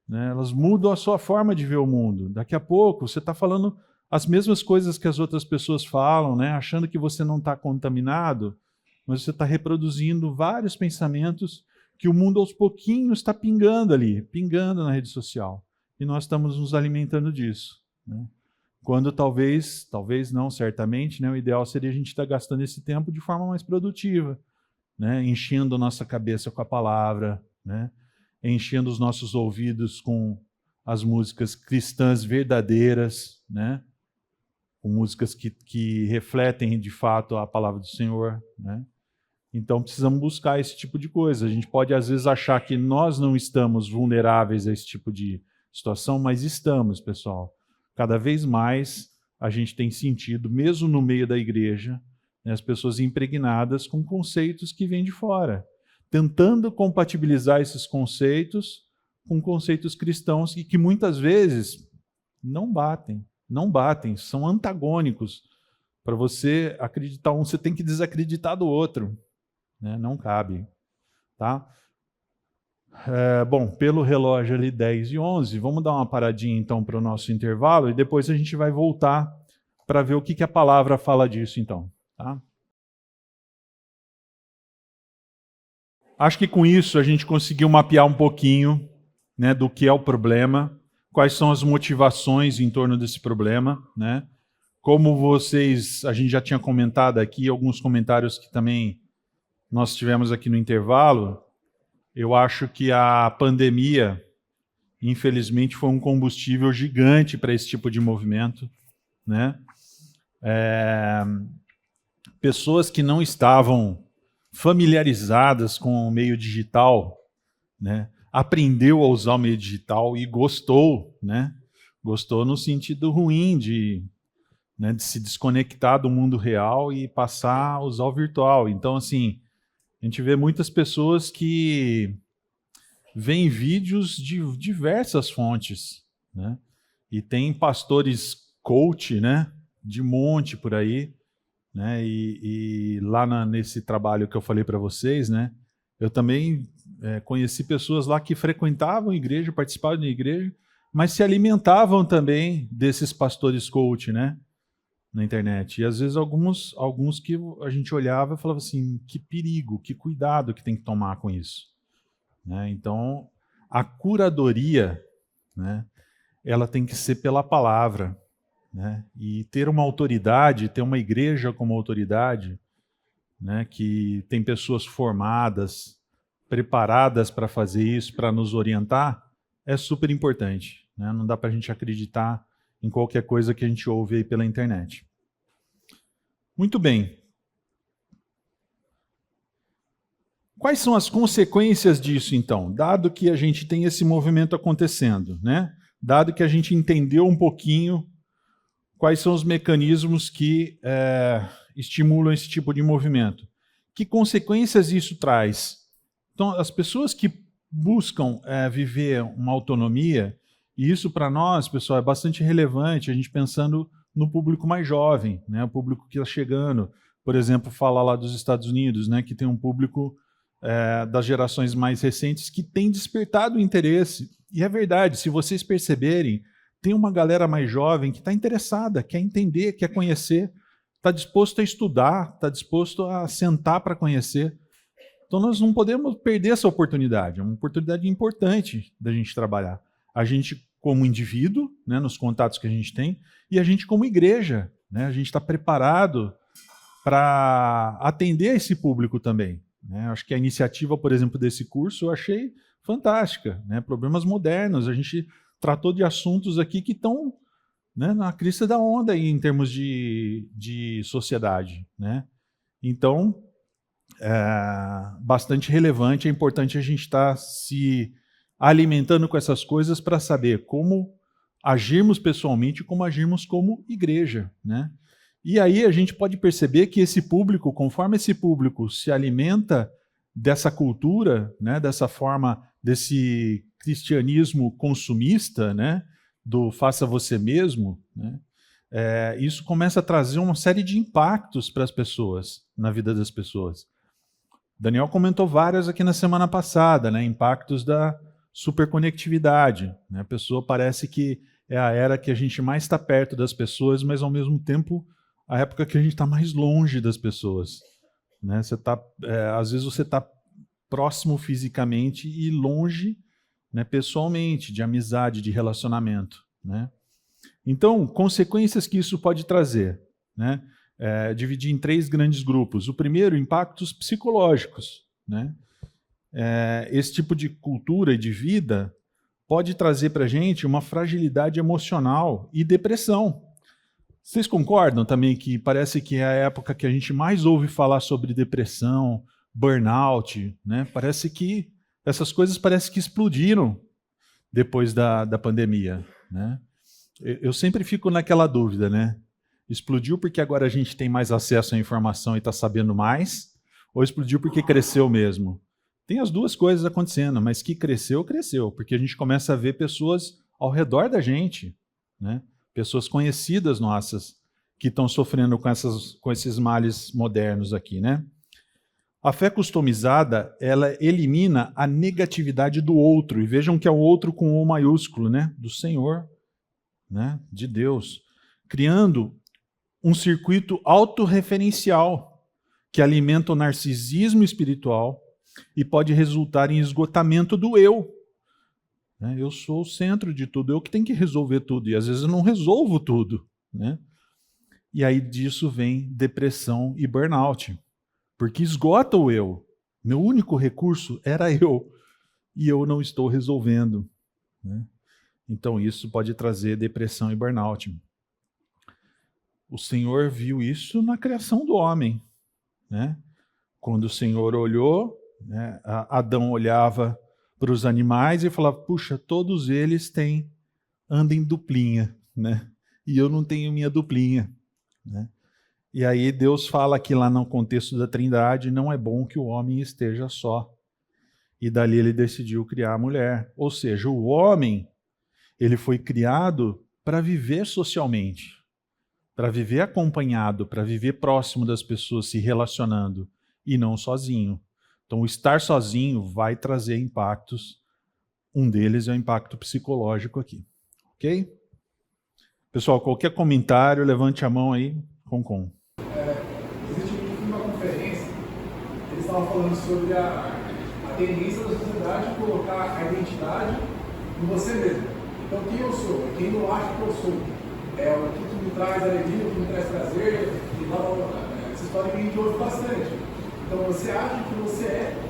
Né? Elas mudam a sua forma de ver o mundo. Daqui a pouco você está falando as mesmas coisas que as outras pessoas falam, né? Achando que você não está contaminado, mas você está reproduzindo vários pensamentos que o mundo aos pouquinhos está pingando ali, pingando na rede social. E nós estamos nos alimentando disso. Né? Quando talvez não, certamente, né, o ideal seria a gente estar gastando esse tempo de forma mais produtiva, né, enchendo a nossa cabeça com a palavra, né, enchendo os nossos ouvidos com as músicas cristãs verdadeiras, né, com músicas que refletem de fato a palavra do Senhor. Né. Então precisamos buscar esse tipo de coisa. A gente pode às vezes achar que nós não estamos vulneráveis a esse tipo de situação, mas estamos, pessoal. Cada vez mais a gente tem sentido, mesmo no meio da igreja, né, as pessoas impregnadas com conceitos que vêm de fora, tentando compatibilizar esses conceitos com conceitos cristãos e que muitas vezes não batem, são antagônicos. Para você acreditar um, você tem que desacreditar do outro. Né? Não cabe. Tá? Bom, pelo relógio ali 10h11, vamos dar uma paradinha então para o nosso intervalo e depois a gente vai voltar para ver o que a palavra fala disso então. Tá? Acho que com isso a gente conseguiu mapear um pouquinho, né, do que é o problema, quais são as motivações em torno desse problema. Né? Como a gente já tinha comentado aqui, alguns comentários que também nós tivemos aqui no intervalo, eu acho que a pandemia, infelizmente, foi um combustível gigante para esse tipo de movimento. Né? Pessoas que não estavam familiarizadas com o meio digital, né, aprendeu a usar o meio digital e gostou, né, Gostou no sentido ruim de se desconectar do mundo real e passar a usar o virtual. Então, assim, a gente vê muitas pessoas que veem vídeos de diversas fontes, né? E tem pastores coach, né, de monte por aí, né? E lá nesse trabalho que eu falei para vocês, né, eu também conheci pessoas lá que frequentavam a igreja, participavam da igreja, mas se alimentavam também desses pastores coach, né, na internet. E às vezes alguns que a gente olhava e falava assim, que perigo, que cuidado que tem que tomar com isso, né? Então, a curadoria, né, ela tem que ser pela palavra, né? E ter uma autoridade, ter uma igreja como autoridade, né, que tem pessoas formadas, preparadas para fazer isso, para nos orientar, é super importante, né? Não dá para a gente acreditar em qualquer coisa que a gente ouve aí pela internet. Muito bem. Quais são as consequências disso, então? Dado que a gente tem esse movimento acontecendo, né? Dado que a gente entendeu um pouquinho quais são os mecanismos que estimulam esse tipo de movimento. Que consequências isso traz? Então, as pessoas que buscam viver uma autonomia, e isso para nós, pessoal, é bastante relevante, a gente pensando no público mais jovem, né? O público que está chegando. Por exemplo, falar lá dos Estados Unidos, né? Que tem um público das gerações mais recentes que tem despertado o interesse. E é verdade, se vocês perceberem, tem uma galera mais jovem que está interessada, quer entender, quer conhecer, está disposto a estudar, está disposto a sentar para conhecer. Então nós não podemos perder essa oportunidade, é uma oportunidade importante da gente trabalhar. A gente como indivíduo, né, nos contatos que a gente tem, e a gente como igreja, né, a gente está preparado para atender esse público também, né? Acho que a iniciativa, por exemplo, desse curso eu achei fantástica, né? Problemas modernos, a gente tratou de assuntos aqui que estão, né, na crista da onda aí, em termos de sociedade, né? Então, bastante relevante, é importante a gente estar se alimentando com essas coisas para saber como agirmos pessoalmente e como agirmos como igreja, né? E aí a gente pode perceber que esse público, conforme esse público se alimenta dessa cultura, né, dessa forma, desse cristianismo consumista, né, do faça você mesmo, né, isso começa a trazer uma série de impactos para as pessoas, na vida das pessoas. Daniel comentou várias aqui na semana passada, né, impactos da superconectividade, né? A pessoa parece que é a era que a gente mais está perto das pessoas, mas ao mesmo tempo a época que a gente está mais longe das pessoas, né? Às vezes você está próximo fisicamente e longe, né, pessoalmente, de amizade, de relacionamento, né? Então, consequências que isso pode trazer, né? Dividir em 3 grandes grupos. O primeiro, impactos psicológicos, né? Esse tipo de cultura e de vida pode trazer para a gente uma fragilidade emocional e depressão. Vocês concordam também que parece que é a época que a gente mais ouve falar sobre depressão, burnout, né? Parece que essas coisas parece que explodiram depois da pandemia, né? Eu sempre fico naquela dúvida, né? Explodiu porque agora a gente tem mais acesso à informação e está sabendo mais? Ou explodiu porque cresceu mesmo? Tem as duas coisas acontecendo, mas que cresceu, cresceu, porque a gente começa a ver pessoas ao redor da gente, né? Pessoas conhecidas nossas que estão sofrendo com esses males modernos aqui, né? A fé customizada, ela elimina a negatividade do outro, e vejam que é o outro com O maiúsculo, né? Do Senhor, né? De Deus, criando um circuito autorreferencial que alimenta o narcisismo espiritual e pode resultar em esgotamento do eu. Eu sou o centro de tudo, eu que tenho que resolver tudo, e às vezes eu não resolvo tudo, né? E aí disso vem depressão e burnout, porque esgota o eu. Meu único recurso era eu, e eu não estou resolvendo, né? Então isso pode trazer depressão e burnout. O Senhor viu isso na criação do homem, né? Quando o Senhor olhou, né, Adão olhava para os animais e falava, puxa, todos eles têm anda em duplinha, né? E eu não tenho minha duplinha, né? E aí Deus fala que lá no contexto da Trindade não é bom que o homem esteja só. E dali ele decidiu criar a mulher. Ou seja, o homem, ele foi criado para viver socialmente, para viver acompanhado, para viver próximo das pessoas, se relacionando, e não sozinho. Então, o estar sozinho vai trazer impactos. Um deles é o impacto psicológico aqui. Ok? Pessoal, qualquer comentário, levante a mão aí. Com. Existe uma conferência, eles estavam falando sobre a tendência da sociedade de colocar a identidade em você mesmo. Então, quem eu sou? É quem eu acho que eu sou. É o que me traz alegria, o que me traz prazer, e blá blá blá. Essa história que a gente ouve bastante. Então, você acha que você é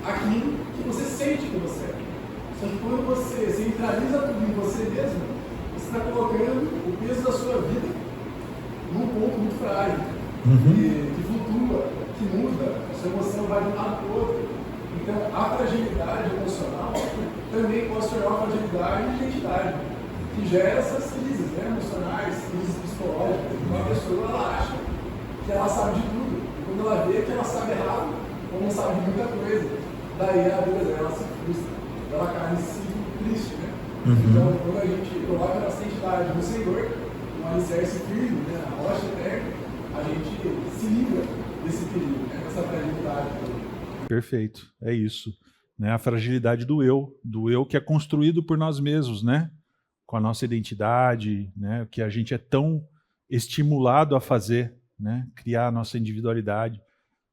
aquilo que você sente que você é. Só que quando você centraliza tudo em você mesmo, você está colocando o peso da sua vida num ponto muito frágil, que flutua, que muda, a sua emoção vai de um lado para o outro. Então, a fragilidade emocional também pode ser uma fragilidade de identidade, que gera essas crises, né, emocionais, crises psicológicas. Uma pessoa, ela acha que ela sabe de tudo, e quando ela vê que ela sabe errado, ou não sabe de muita coisa, daí a vida dela se frustra, ela cai nesse ciclo triste, né? Então, quando a gente coloca a nossa identidade no Senhor, um alicerce firme, né, a rocha eterna, a gente se livra desse perigo, né, dessa fragilidade. Perfeito, é isso. Né, a fragilidade do eu que é construído por nós mesmos, né? Com a nossa identidade, né? Que a gente é tão estimulado a fazer, né? Criar a nossa individualidade.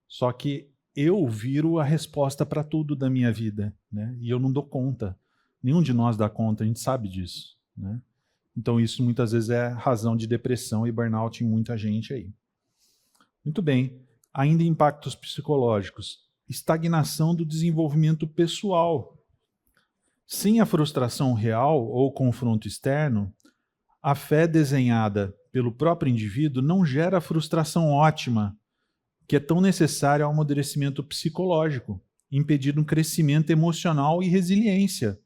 Só que eu viro a resposta para tudo da minha vida, né? E eu não dou conta. Nenhum de nós dá conta, a gente sabe disso, né? Então isso muitas vezes é razão de depressão e burnout em muita gente aí. Muito bem. Ainda impactos psicológicos. Estagnação do desenvolvimento pessoal. Sem a frustração real ou confronto externo, a fé desenhada pelo próprio indivíduo não gera a frustração ótima, que é tão necessária ao amadurecimento psicológico, impedindo um crescimento emocional e resiliência,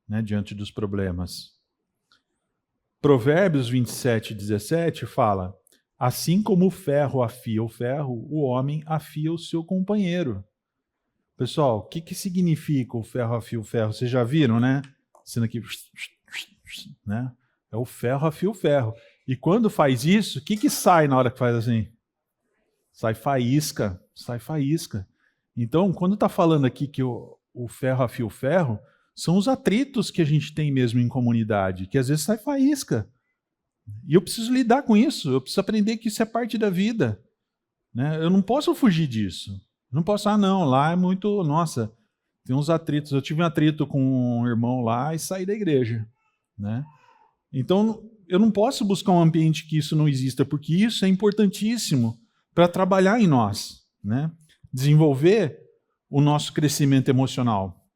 né, diante dos problemas. Provérbios 27:17 fala: assim como o ferro afia o ferro, o homem afia o seu companheiro. Pessoal, o que significa o ferro afia o ferro? Vocês já viram, né? Sendo aqui, né? É o ferro afia o ferro. E quando faz isso, o que sai na hora que faz assim? Sai faísca, sai faísca. Então, quando está falando aqui que o ferro afia o ferro, são os atritos que a gente tem mesmo em comunidade, que às vezes sai faísca. E eu preciso lidar com isso, eu preciso aprender que isso é parte da vida, né? Eu não posso fugir disso. Não posso, não, lá é muito, nossa, tem uns atritos. Eu tive um atrito com um irmão lá e saí da igreja, né? Então, eu não posso buscar um ambiente que isso não exista, porque isso é importantíssimo para trabalhar em nós, né? Desenvolver o nosso crescimento emocional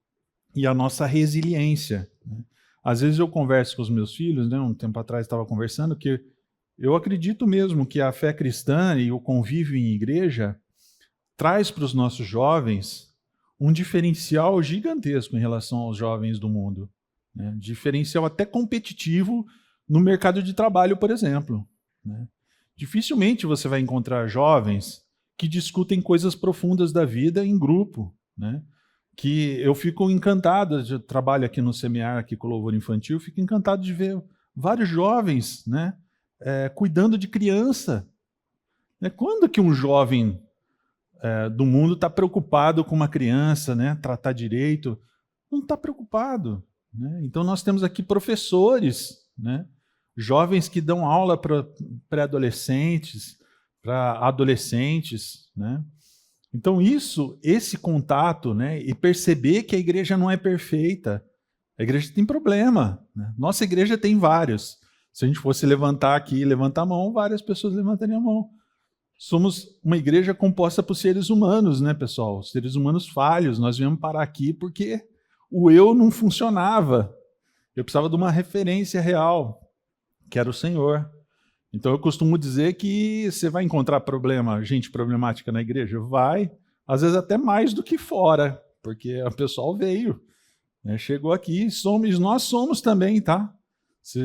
e a nossa resiliência, né? Às vezes eu converso com os meus filhos, né? Um tempo atrás estava conversando que eu acredito mesmo que a fé cristã e o convívio em igreja traz para os nossos jovens um diferencial gigantesco em relação aos jovens do mundo, né? Diferencial até competitivo no mercado de trabalho, por exemplo, né? Dificilmente você vai encontrar jovens que discutem coisas profundas da vida em grupo, né? Que eu fico encantado, eu trabalho aqui no Semear, aqui com o Louvor Infantil, fico encantado de ver vários jovens, né, cuidando de criança. Quando que um jovem do mundo está preocupado com uma criança, né, tratar direito? Não está preocupado, né? Então nós temos aqui professores, né, jovens que dão aula para pré-adolescentes, para adolescentes, né? Então esse contato, né, e perceber que a igreja não é perfeita, a igreja tem problema, né? Nossa igreja tem vários. Se a gente fosse levantar aqui e levantar a mão, várias pessoas levantariam a mão. Somos uma igreja composta por seres humanos, né, pessoal? Seres humanos falhos. Nós viemos parar aqui porque o eu não funcionava. Eu precisava de uma referência real, que era o Senhor. Então eu costumo dizer que você vai encontrar gente problemática na igreja? Vai, às vezes até mais do que fora, porque o pessoal veio, né, chegou aqui, nós somos também, tá? Se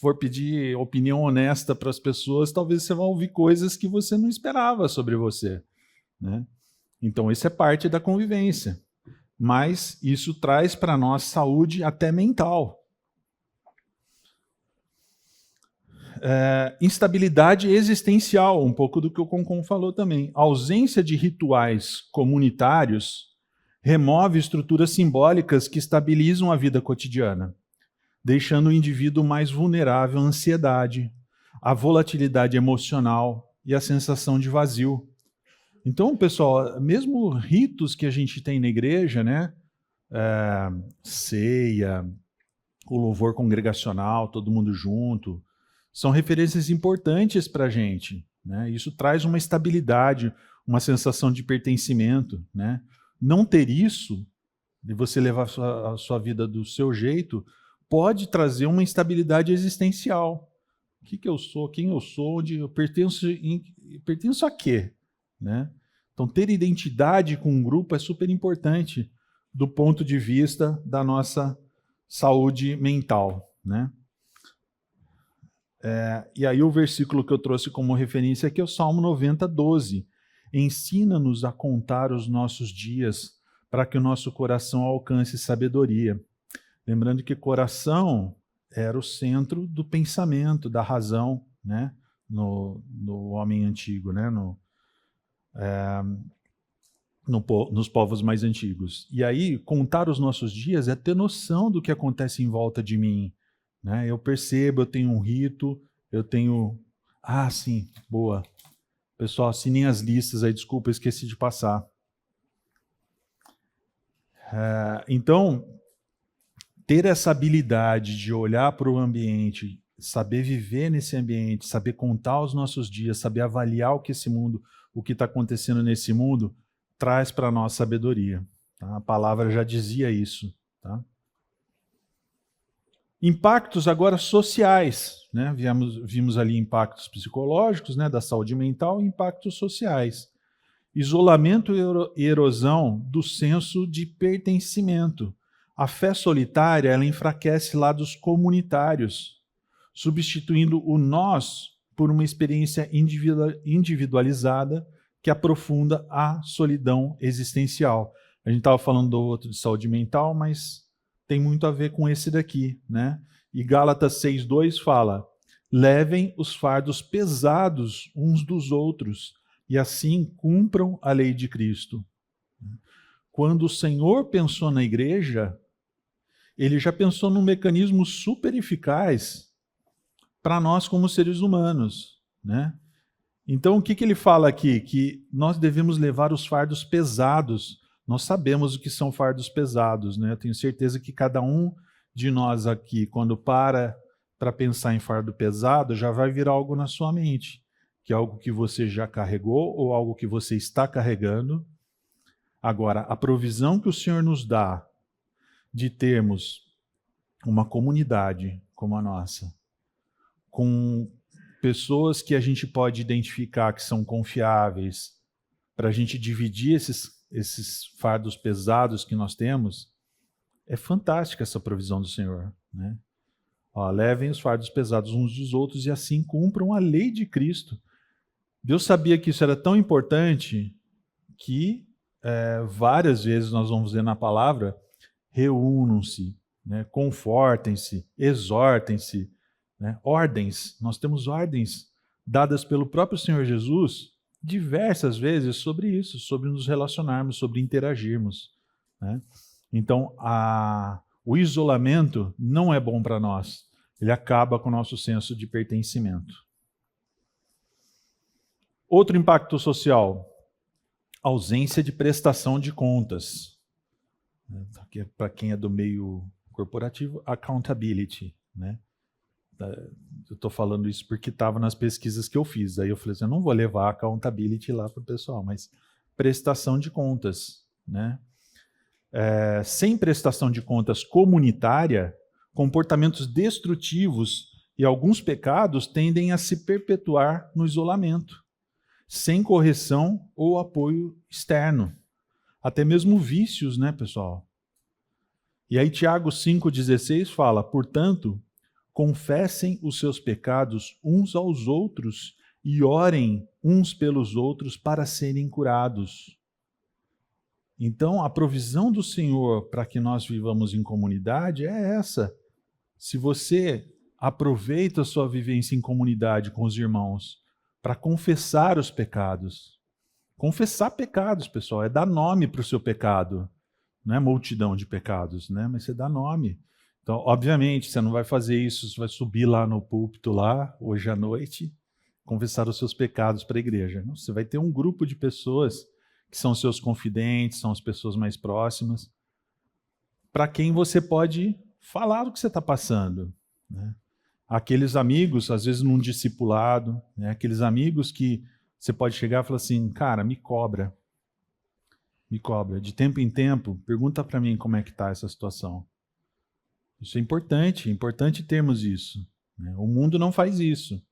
for pedir opinião honesta para as pessoas, talvez você vá ouvir coisas que você não esperava sobre você, né? Então, isso é parte da convivência. Mas isso traz para nós saúde até mental. Instabilidade existencial, um pouco do que o Concon falou também. A ausência de rituais comunitários remove estruturas simbólicas que estabilizam a vida cotidiana, deixando o indivíduo mais vulnerável à ansiedade, à volatilidade emocional e à sensação de vazio. Então, pessoal, mesmo ritos que a gente tem na igreja, né? Ceia, o louvor congregacional, todo mundo junto, são referências importantes para a gente, né? Isso traz uma estabilidade, uma sensação de pertencimento, né? Não ter isso, de você levar a sua vida do seu jeito, pode trazer uma instabilidade existencial. O que eu sou, quem eu sou, onde eu pertenço a quê? Né? Então, ter identidade com um grupo é super importante do ponto de vista da nossa saúde mental, né? E aí o versículo que eu trouxe como referência aqui é o Salmo 90, 12. Ensina-nos a contar os nossos dias para que o nosso coração alcance sabedoria. Lembrando que coração era o centro do pensamento, da razão, né? No homem antigo, né? Nos povos mais antigos. E aí, contar os nossos dias é ter noção do que acontece em volta de mim, né? Eu percebo, eu tenho um rito, eu tenho... Ah, sim, boa. Pessoal, assinem as listas aí, desculpa, eu esqueci de passar. Então, ter essa habilidade de olhar para o ambiente, saber viver nesse ambiente, saber contar os nossos dias, saber avaliar o que está acontecendo nesse mundo, traz para nós sabedoria. Tá? A palavra já dizia isso. Tá? Impactos agora sociais, né? Vimos ali impactos psicológicos, né, da saúde mental, e impactos sociais. Isolamento e erosão do senso de pertencimento. A fé solitária, ela enfraquece lados comunitários, substituindo o nós por uma experiência individualizada que aprofunda a solidão existencial. A gente estava falando do outro de saúde mental, mas tem muito a ver com esse daqui, né? E Gálatas 6:2 fala: levem os fardos pesados uns dos outros e assim cumpram a lei de Cristo. Quando o Senhor pensou na igreja, ele já pensou num mecanismo super eficaz para nós como seres humanos, né? Então, o que ele fala aqui? Que nós devemos levar os fardos pesados. Nós sabemos o que são fardos pesados, né? Eu tenho certeza que cada um de nós aqui, quando para pensar em fardo pesado, já vai vir algo na sua mente, que é algo que você já carregou ou algo que você está carregando. Agora, a provisão que o Senhor nos dá de termos uma comunidade como a nossa, com pessoas que a gente pode identificar que são confiáveis, para a gente dividir esses fardos pesados que nós temos, é fantástica essa provisão do Senhor, né? Ó, levem os fardos pesados uns dos outros e assim cumpram a lei de Cristo. Deus sabia que isso era tão importante que várias vezes nós vamos ver na palavra: reúnam-se, né? Confortem-se, exortem-se, né? Ordens. Nós temos ordens dadas pelo próprio Senhor Jesus diversas vezes sobre isso, sobre nos relacionarmos, sobre interagirmos, né? Então, o isolamento não é bom para nós. Ele acaba com o nosso senso de pertencimento. Outro impacto social: ausência de prestação de contas. Para quem é do meio corporativo, accountability, né? Eu estou falando isso porque estava nas pesquisas que eu fiz. Aí eu falei assim, eu não vou levar accountability lá para o pessoal, mas prestação de contas, né? Sem prestação de contas comunitária, comportamentos destrutivos e alguns pecados tendem a se perpetuar no isolamento, sem correção ou apoio externo. Até mesmo vícios, né, pessoal? E aí Tiago 5,16 fala: portanto, confessem os seus pecados uns aos outros e orem uns pelos outros para serem curados. Então, a provisão do Senhor para que nós vivamos em comunidade é essa. Se você aproveita a sua vivência em comunidade com os irmãos para confessar os pecados. Confessar pecados, pessoal, é dar nome para o seu pecado. Não é multidão de pecados, né? Mas você dá nome. Então, obviamente, você não vai fazer isso, você vai subir lá no púlpito, lá, hoje à noite, confessar os seus pecados para a igreja. Não, você vai ter um grupo de pessoas que são seus confidentes, são as pessoas mais próximas, para quem você pode falar o que você está passando, né? Aqueles amigos, às vezes num discipulado, né? Aqueles amigos que você pode chegar e falar assim, cara, me cobra. De tempo em tempo, pergunta para mim como é que está essa situação. Isso é importante termos isso, né? O mundo não faz isso.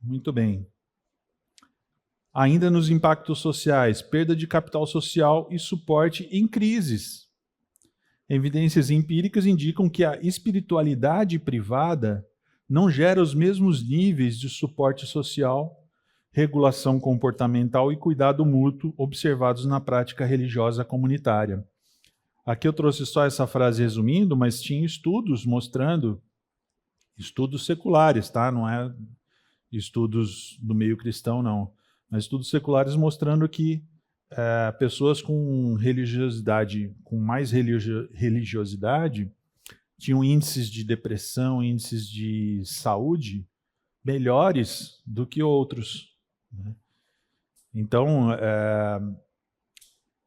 Muito bem. Ainda nos impactos sociais, perda de capital social e suporte em crises. Evidências empíricas indicam que a espiritualidade privada não gera os mesmos níveis de suporte social, regulação comportamental e cuidado mútuo observados na prática religiosa comunitária. Aqui eu trouxe só essa frase resumindo, mas tinha estudos mostrando, estudos seculares, tá? Não é estudos do meio cristão, não. Mas estudos seculares mostrando que pessoas com religiosidade, com mais religiosidade, tinham índices de depressão, índices de saúde melhores do que outros, né? Então,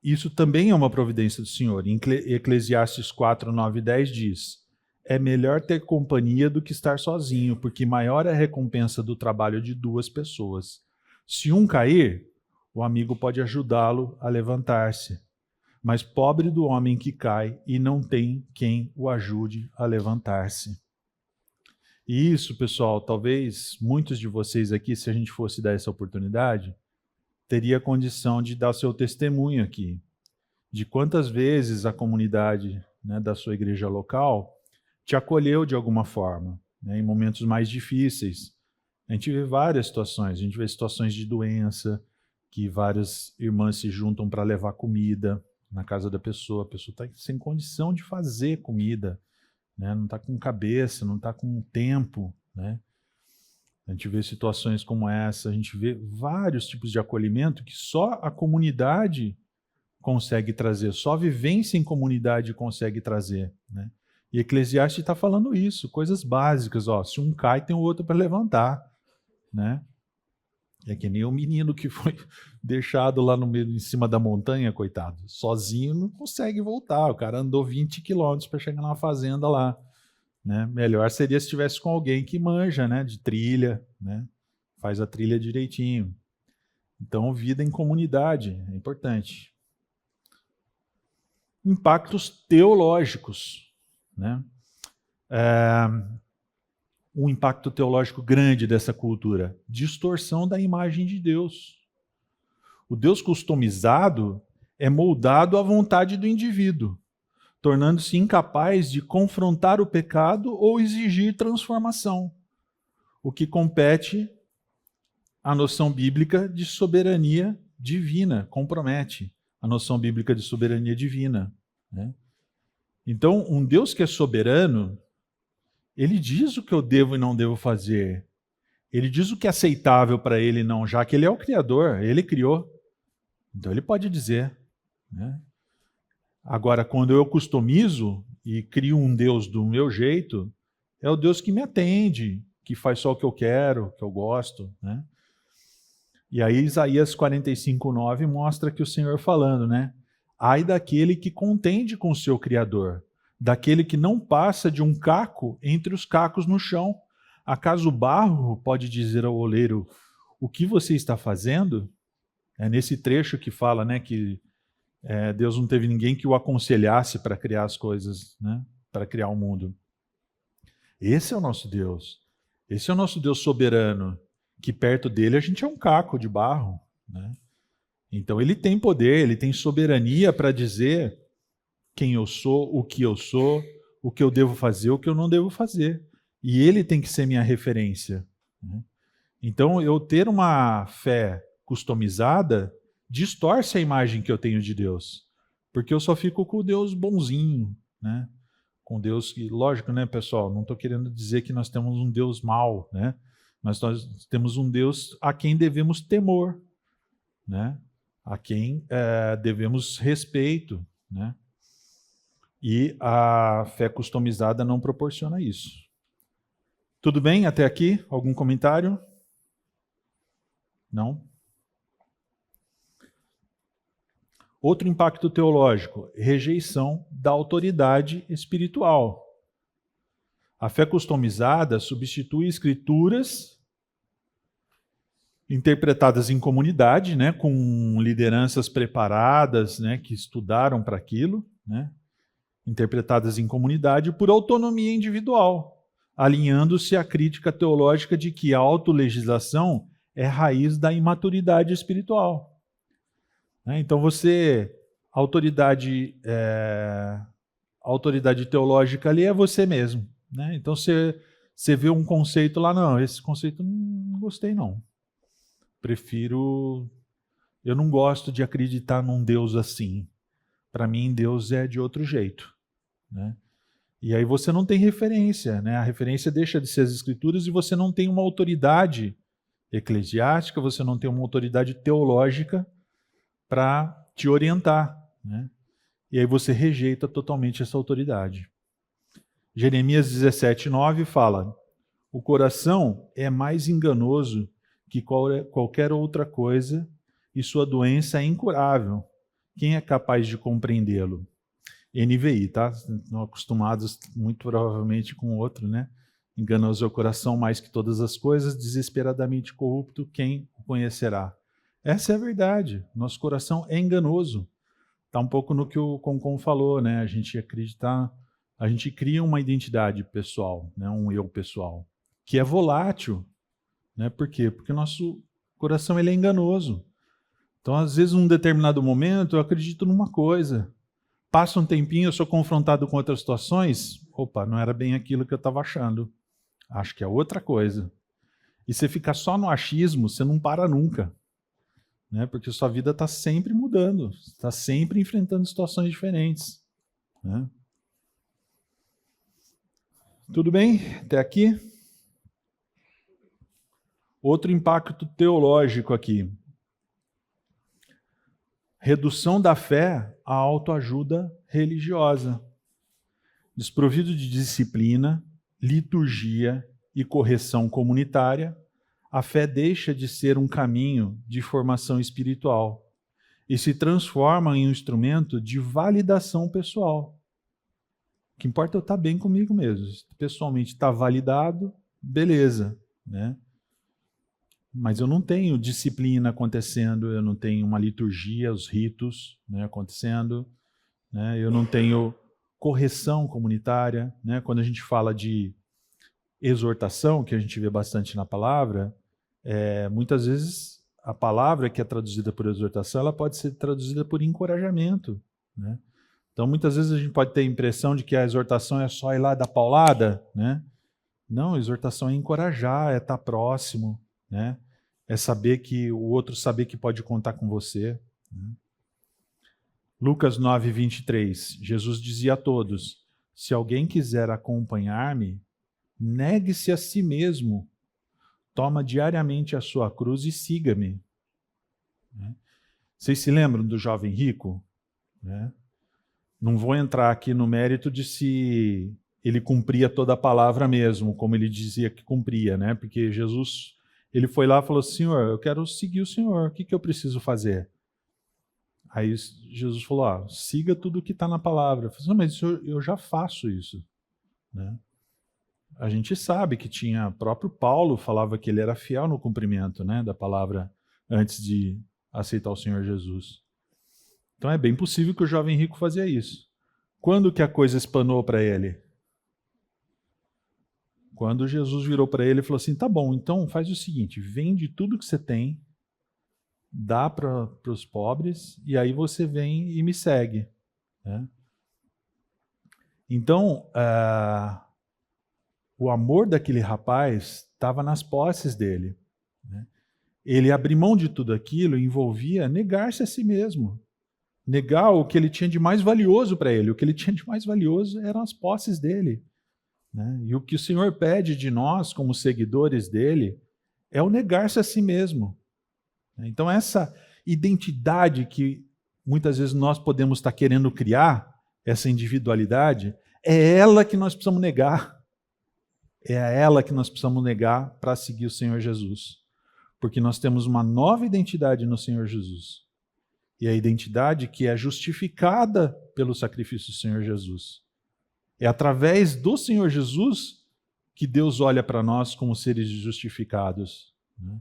isso também é uma providência do Senhor. Em Eclesiastes 4, 9 e 10 diz: é melhor ter companhia do que estar sozinho, porque maior é a recompensa do trabalho de duas pessoas. Se um cair, o amigo pode ajudá-lo a levantar-se. Mas pobre do homem que cai e não tem quem o ajude a levantar-se. E isso, pessoal, talvez muitos de vocês aqui, se a gente fosse dar essa oportunidade, teria condição de dar seu testemunho aqui, de quantas vezes a comunidade, né, da sua igreja local te acolheu de alguma forma, né, em momentos mais difíceis. A gente vê várias situações, a gente vê situações de doença, que várias irmãs se juntam para levar comida na casa da pessoa, a pessoa está sem condição de fazer comida, né, não está com cabeça, não está com tempo, né? A gente vê situações como essa, a gente vê vários tipos de acolhimento que só a comunidade consegue trazer, só a vivência em comunidade consegue trazer, né? E Eclesiastes está falando isso, coisas básicas, ó, se um cai, tem o outro para levantar, né? É que nem o menino que foi deixado lá no meio, em cima da montanha, coitado, sozinho não consegue voltar, o cara andou 20 quilômetros para chegar na fazenda lá, né? Melhor seria se estivesse com alguém que manja, né, de trilha, né? Faz a trilha direitinho. Então, vida em comunidade é importante. Impactos teológicos, né? Um impacto teológico grande dessa cultura, distorção da imagem de Deus. O Deus customizado é moldado à vontade do indivíduo, tornando-se incapaz de confrontar o pecado ou exigir transformação, o que compete à noção bíblica de soberania divina, compromete a noção bíblica de soberania divina, né? Então, um Deus que é soberano, ele diz o que eu devo e não devo fazer. Ele diz o que é aceitável para ele e não, já que ele é o Criador, ele criou. Então ele pode dizer, né? Agora, quando eu customizo e crio um Deus do meu jeito, é o Deus que me atende, que faz só o que eu quero, que eu gosto, né? E aí Isaías 45:9 mostra que o Senhor falando, né? Ai daquele que contende com o seu Criador, daquele que não passa de um caco entre os cacos no chão. Acaso o barro pode dizer ao oleiro, o que você está fazendo? É nesse trecho que fala, né, que Deus não teve ninguém que o aconselhasse para criar as coisas, né, para criar o mundo. Esse é o nosso Deus. Esse é o nosso Deus soberano, que perto dele a gente é um caco de barro, né? Então ele tem poder, ele tem soberania para dizer quem eu sou, o que eu devo fazer, o que eu não devo fazer. E ele tem que ser minha referência. Então eu ter uma fé customizada distorce a imagem que eu tenho de Deus. Porque eu só fico com o Deus bonzinho, né? Com Deus que, lógico, né, pessoal, não estou querendo dizer que nós temos um Deus mau, né? Mas nós temos um Deus a quem devemos temor, né? A quem devemos respeito, né? E a fé customizada não proporciona isso. Tudo bem até aqui? Algum comentário? Não? Outro impacto teológico, rejeição da autoridade espiritual. A fé customizada substitui escrituras interpretadas em comunidade, né, com lideranças preparadas, né, que estudaram para aquilo, né, interpretadas em comunidade, por autonomia individual, alinhando-se à crítica teológica de que a autolegislação é raiz da imaturidade espiritual. Então a autoridade teológica ali é você mesmo. Né? Então você vê um conceito lá, não, esse conceito não gostei não. Eu não gosto de acreditar num Deus assim. Para mim, Deus é de outro jeito. Né? E aí você não tem referência, né? A referência deixa de ser as Escrituras e você não tem uma autoridade eclesiástica, você não tem uma autoridade teológica para te orientar. Né? E aí você rejeita totalmente essa autoridade. Jeremias 17:9 fala: o coração é mais enganoso que qualquer outra coisa e sua doença é incurável. Quem é capaz de compreendê-lo? NVI, tá? Estão acostumados muito provavelmente com outro, né? Enganoso é o coração mais que todas as coisas, desesperadamente corrupto, quem o conhecerá? Essa é a verdade. Nosso coração é enganoso. Está um pouco no que o Concon falou, né? A gente a gente cria uma identidade pessoal, né? Um eu pessoal, que é volátil. Né? Por quê? Porque o nosso coração ele é enganoso. Então, às vezes, num determinado momento, eu acredito numa coisa. Passa um tempinho, eu sou confrontado com outras situações. Opa, não era bem aquilo que eu estava achando. Acho que é outra coisa. E você fica só no achismo, você não para nunca. Né? Porque sua vida está sempre mudando. Está sempre enfrentando situações diferentes. Né? Tudo bem? Até aqui? Outro impacto teológico aqui. Redução da fé à autoajuda religiosa. Desprovido de disciplina, liturgia e correção comunitária, a fé deixa de ser um caminho de formação espiritual e se transforma em um instrumento de validação pessoal. O que importa é eu estar bem comigo mesmo. Pessoalmente está validado, beleza, né? Mas eu não tenho disciplina acontecendo, eu não tenho uma liturgia, os ritos, né, acontecendo, né, eu não tenho correção comunitária. Né, quando a gente fala de exortação, que a gente vê bastante na palavra, muitas vezes a palavra que é traduzida por exortação, ela pode ser traduzida por encorajamento. Né? Então, muitas vezes a gente pode ter a impressão de que a exortação é só ir lá dar paulada. Né? Não, a exortação é encorajar, é estar próximo. Né? É saber que o outro saber que pode contar com você. Né? Lucas 9:23, Jesus dizia a todos: se alguém quiser acompanhar-me, negue-se a si mesmo, toma diariamente a sua cruz e siga-me. Né? Vocês se lembram do jovem rico? Né? Não vou entrar aqui no mérito de se ele cumpria toda a palavra mesmo, como ele dizia que cumpria, né? Porque Jesus... Ele foi lá e falou: Senhor, eu quero seguir o Senhor, o que eu preciso fazer? Aí Jesus falou: siga tudo o que está na palavra. Eu falei: não, mas eu já faço isso. Né? A gente sabe que tinha, próprio Paulo falava que ele era fiel no cumprimento, né, da palavra antes de aceitar o Senhor Jesus. Então é bem possível que o jovem rico fazia isso. Quando que a coisa espanou para ele? Quando Jesus virou para ele e falou assim: tá bom, então faz o seguinte, vende tudo que você tem, dá para os pobres, e aí você vem e me segue. Né? Então, o amor daquele rapaz estava nas posses dele. Né? Ele abrir mão de tudo aquilo envolvia negar-se a si mesmo. Negar o que ele tinha de mais valioso para ele. O que ele tinha de mais valioso eram as posses dele. Né? E o que o Senhor pede de nós, como seguidores dele, é o negar-se a si mesmo. Então essa identidade que muitas vezes nós podemos estar querendo criar, essa individualidade, é ela que nós precisamos negar. É a ela que nós precisamos negar para seguir o Senhor Jesus. Porque nós temos uma nova identidade no Senhor Jesus. E a identidade que é justificada pelo sacrifício do Senhor Jesus. É através do Senhor Jesus que Deus olha para nós como seres justificados. Né?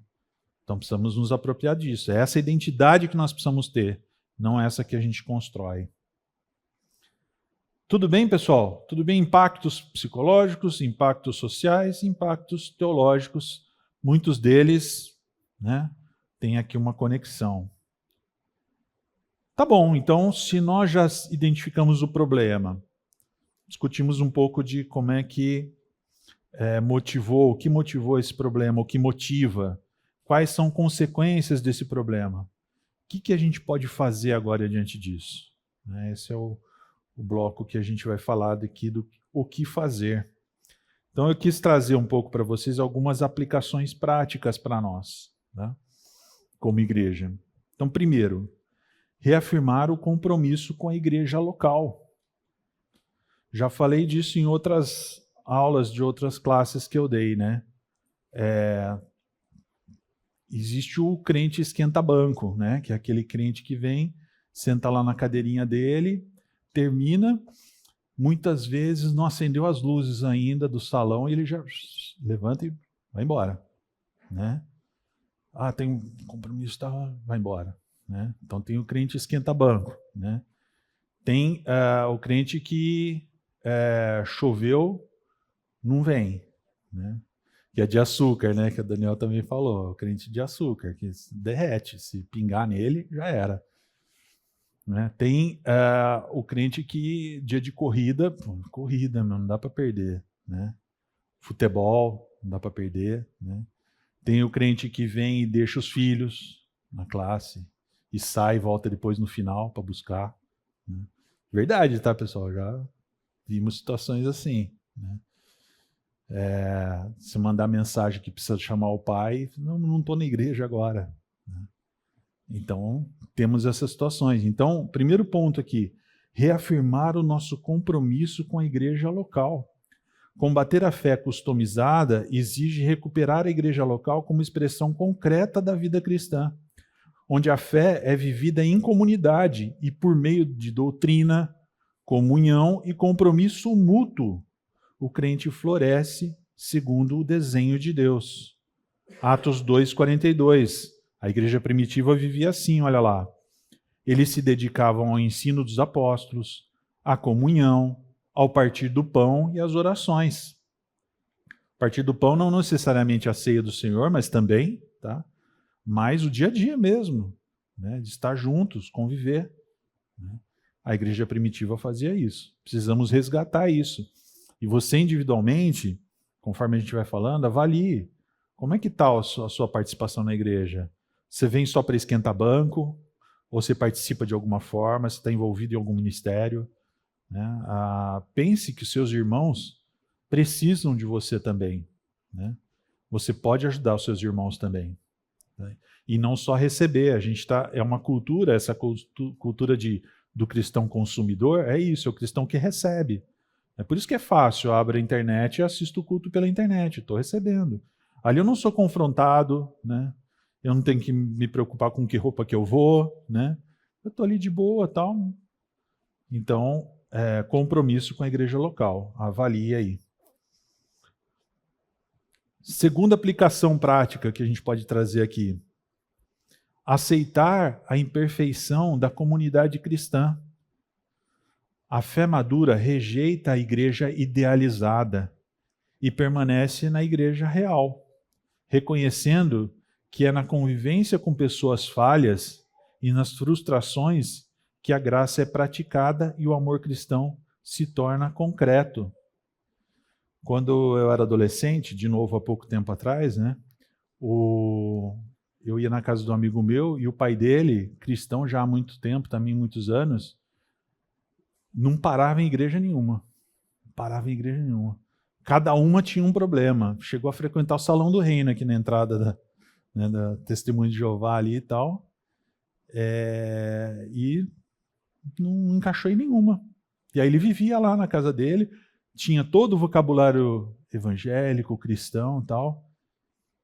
Então precisamos nos apropriar disso. É essa identidade que nós precisamos ter, não essa que a gente constrói. Tudo bem, pessoal? Tudo bem? Impactos psicológicos, impactos sociais, impactos teológicos. Muitos deles, né, têm aqui uma conexão. Tá bom, então se nós já identificamos o problema, discutimos um pouco de como é que o que motivou esse problema, o que motiva, quais são consequências desse problema. O que a gente pode fazer agora diante disso? Esse é o bloco que a gente vai falar daqui do o que fazer. Então eu quis trazer um pouco para vocês algumas aplicações práticas para nós, né, como igreja. Então, primeiro, reafirmar o compromisso com a igreja local. Já falei disso em outras aulas de outras classes que eu dei, né? Existe o crente esquenta-banco, né? Que é aquele crente que vem, senta lá na cadeirinha dele, termina, muitas vezes não acendeu as luzes ainda do salão e ele já levanta e vai embora, né? Tem um compromisso, vai embora. Né? Então tem o crente esquenta-banco. Né? Tem o crente que choveu, não vem. Né? Que é de açúcar, né? Que o Daniel também falou. O crente de açúcar, que derrete. Se pingar nele, já era. Né? Tem o crente que, dia de corrida, não dá para perder. Né? Futebol, não dá para perder. Né? Tem o crente que vem e deixa os filhos na classe e sai e volta depois no final para buscar. Né? Verdade, tá, pessoal? Já vimos situações assim. Né? Se mandar mensagem que precisa chamar o pai, não estou na igreja agora. Né? Então, temos essas situações. Então, primeiro ponto aqui, reafirmar o nosso compromisso com a igreja local. Combater a fé customizada exige recuperar a igreja local como expressão concreta da vida cristã, onde a fé é vivida em comunidade e por meio de doutrina, comunhão e compromisso mútuo. O crente floresce segundo o desenho de Deus. Atos 2:42. A igreja primitiva vivia assim, olha lá. Eles se dedicavam ao ensino dos apóstolos, à comunhão, ao partir do pão e às orações. Partir do pão não necessariamente a ceia do Senhor, mas também, tá? Mas o dia a dia mesmo, né? De estar juntos, conviver. Né? A igreja primitiva fazia isso. Precisamos resgatar isso. E você individualmente, conforme a gente vai falando, avalie. Como é que está a sua participação na igreja? Você vem só para esquentar banco? Ou você participa de alguma forma? Você está envolvido em algum ministério? Né? Pense que os seus irmãos precisam de você também. Né? Você pode ajudar os seus irmãos também. Né? E não só receber. A gente é uma cultura, essa cultura do cristão consumidor, é isso, é o cristão que recebe. É por isso que é fácil, eu abro a internet e assisto o culto pela internet, estou recebendo. Ali eu não sou confrontado, né? Eu não tenho que me preocupar com que roupa que eu vou, né? Eu estou ali de boa, tal. Então, compromisso com a igreja local, avalie aí. Segunda aplicação prática que a gente pode trazer aqui. Aceitar a imperfeição da comunidade cristã. A fé madura rejeita a igreja idealizada e permanece na igreja real, reconhecendo que é na convivência com pessoas falhas e nas frustrações que a graça é praticada e o amor cristão se torna concreto. Quando eu era adolescente, de novo há pouco tempo atrás, né, eu ia na casa de um amigo meu e o pai dele, cristão já há muito tempo, também muitos anos, não parava em igreja nenhuma. Parava em igreja nenhuma. Cada uma tinha um problema. Chegou a frequentar o Salão do Reino aqui na entrada da Testemunho de Jeová ali e tal. E não encaixou em nenhuma. E aí ele vivia lá na casa dele, tinha todo o vocabulário evangélico, cristão e tal,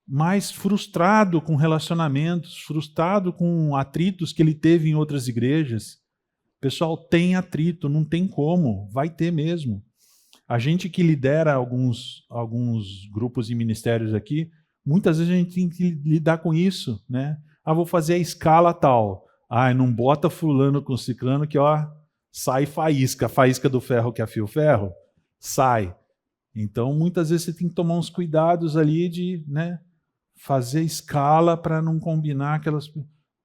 mas frustrado com relacionamentos, frustrado com atritos que ele teve em outras igrejas. Pessoal, tem atrito, não tem como, vai ter mesmo. A gente que lidera alguns grupos e ministérios aqui, muitas vezes a gente tem que lidar com isso, né? Vou fazer a escala tal. Não bota fulano com ciclano que, sai faísca. A faísca do ferro que afia o ferro, sai. Então, muitas vezes você tem que tomar uns cuidados ali de, né, fazer escala para não combinar aquelas...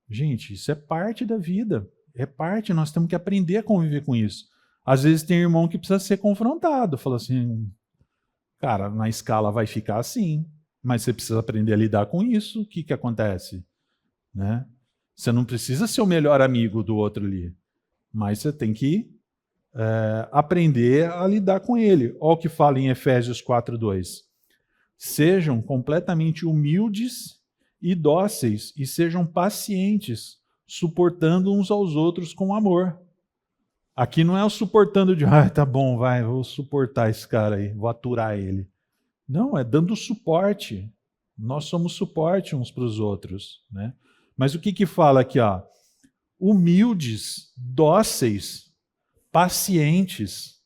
Gente, isso é parte da vida. É parte, nós temos que aprender a conviver com isso. Às vezes tem irmão que precisa ser confrontado. Fala assim, cara, na escala vai ficar assim, mas você precisa aprender a lidar com isso. O que acontece? Né? Você não precisa ser o melhor amigo do outro ali, mas você tem que aprender a lidar com ele. Olha o que fala em Efésios 4:2. Sejam completamente humildes e dóceis e sejam pacientes, suportando uns aos outros com amor. Aqui não é o suportando de, tá bom, vou suportar esse cara aí, vou aturar ele. Não, é dando suporte. Nós somos suporte uns para os outros, né? Mas o que fala aqui, humildes, dóceis, pacientes.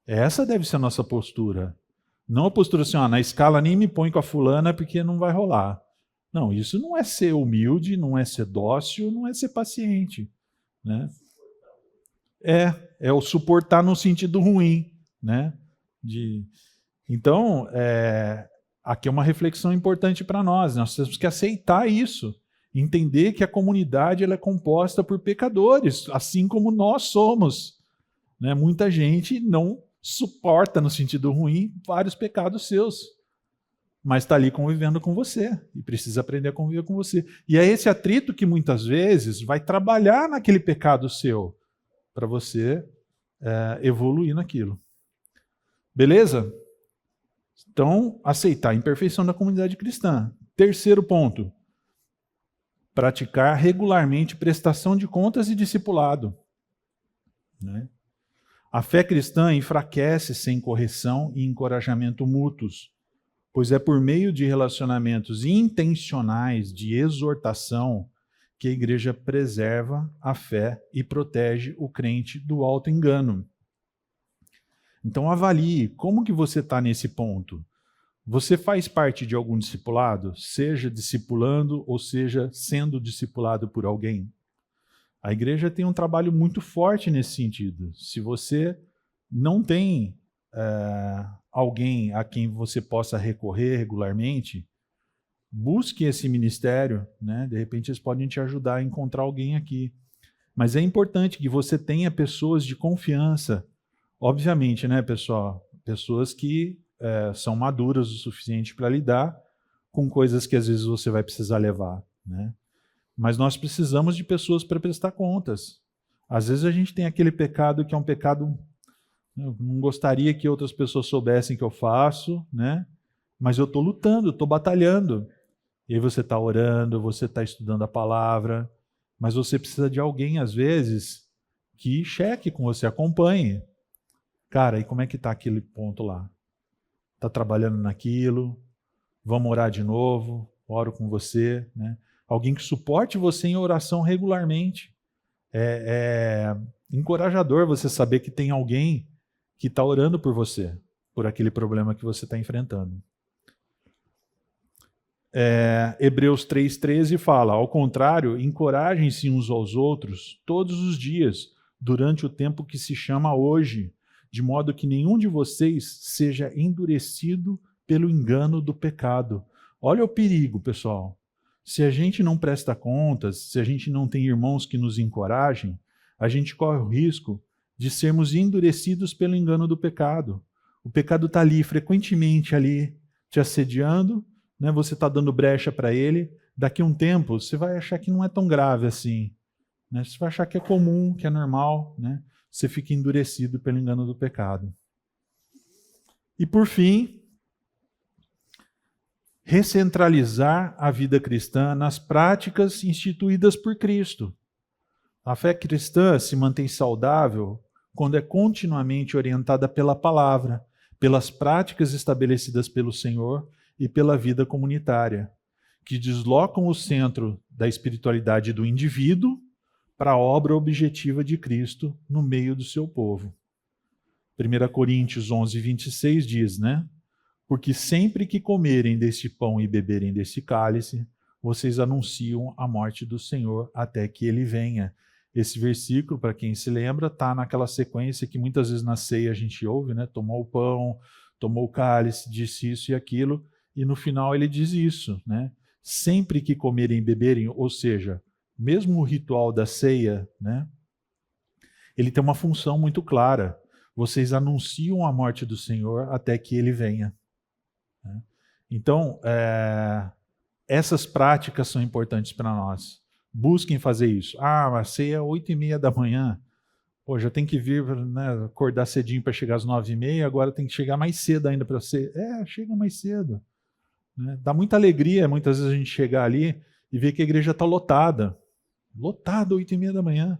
Essa deve ser a nossa postura. Não a postura assim, na escala nem me põe com a fulana porque não vai rolar. Não, isso não é ser humilde, não é ser dócil, não é ser paciente, né? É o suportar no sentido ruim, né? Então, aqui é uma reflexão importante para nós. Nós temos que aceitar isso, entender que a comunidade ela é composta por pecadores, assim como nós somos, né? Muita gente não suporta no sentido ruim vários pecados seus, mas está ali convivendo com você e precisa aprender a conviver com você. E é esse atrito que muitas vezes vai trabalhar naquele pecado seu, para você evoluir naquilo. Beleza? Então, aceitar a imperfeição da comunidade cristã. Terceiro ponto, praticar regularmente prestação de contas e discipulado. Né? A fé cristã enfraquece sem correção e encorajamento mútuos, pois é por meio de relacionamentos intencionais de exortação que a igreja preserva a fé e protege o crente do auto-engano. Então avalie como que você está nesse ponto. Você faz parte de algum discipulado, seja discipulando ou seja sendo discipulado por alguém? A igreja tem um trabalho muito forte nesse sentido. Se você não tem alguém a quem você possa recorrer regularmente, busque esse ministério, né? De repente eles podem te ajudar a encontrar alguém aqui. Mas é importante que você tenha pessoas de confiança, obviamente, né, pessoal? Pessoas que são maduras o suficiente para lidar com coisas que às vezes você vai precisar levar, né? Mas nós precisamos de pessoas para prestar contas. Às vezes a gente tem aquele pecado que é um pecado, eu não gostaria que outras pessoas soubessem que eu faço, né? Mas eu estou lutando, estou batalhando. E aí você está orando, você está estudando a palavra, mas você precisa de alguém, às vezes, que cheque com você, acompanhe. Cara, e como é que está aquele ponto lá? Está trabalhando naquilo? Vamos orar de novo? Oro com você, né? Alguém que suporte você em oração regularmente. É encorajador você saber que tem alguém que está orando por você, por aquele problema que você está enfrentando. Hebreus 3,13 fala, ao contrário, encorajem-se uns aos outros todos os dias, durante o tempo que se chama hoje, de modo que nenhum de vocês seja endurecido pelo engano do pecado. Olha o perigo, pessoal. Se a gente não presta contas, se a gente não tem irmãos que nos encorajem, a gente corre o risco de sermos endurecidos pelo engano do pecado. O pecado está ali, frequentemente ali, te assediando, né? Você está dando brecha para ele. Daqui a um tempo, você vai achar que não é tão grave assim. Né? Você vai achar que é comum, que é normal. Né? Você fica endurecido pelo engano do pecado. E por fim, recentralizar a vida cristã nas práticas instituídas por Cristo. A fé cristã se mantém saudável quando é continuamente orientada pela palavra, pelas práticas estabelecidas pelo Senhor e pela vida comunitária, que deslocam o centro da espiritualidade do indivíduo para a obra objetiva de Cristo no meio do seu povo. 1 Coríntios 11, 26 diz, né? Porque sempre que comerem deste pão e beberem desse cálice, vocês anunciam a morte do Senhor até que ele venha. Esse versículo, para quem se lembra, está naquela sequência que muitas vezes na ceia a gente ouve, né? Tomou o pão, tomou o cálice, disse isso e aquilo, e no final ele diz isso, né? Sempre que comerem e beberem, ou seja, mesmo o ritual da ceia, né? Ele tem uma função muito clara. Vocês anunciam a morte do Senhor até que ele venha. Então, essas práticas são importantes para nós. Busquem fazer isso. A ceia é 8h30 da manhã. Pô, já tem que vir, né, acordar cedinho para chegar às 9h30, agora tem que chegar mais cedo ainda para você. Chega mais cedo. Né? Dá muita alegria, muitas vezes, a gente chegar ali e ver que a igreja está lotada. Lotada, 8h30 da manhã.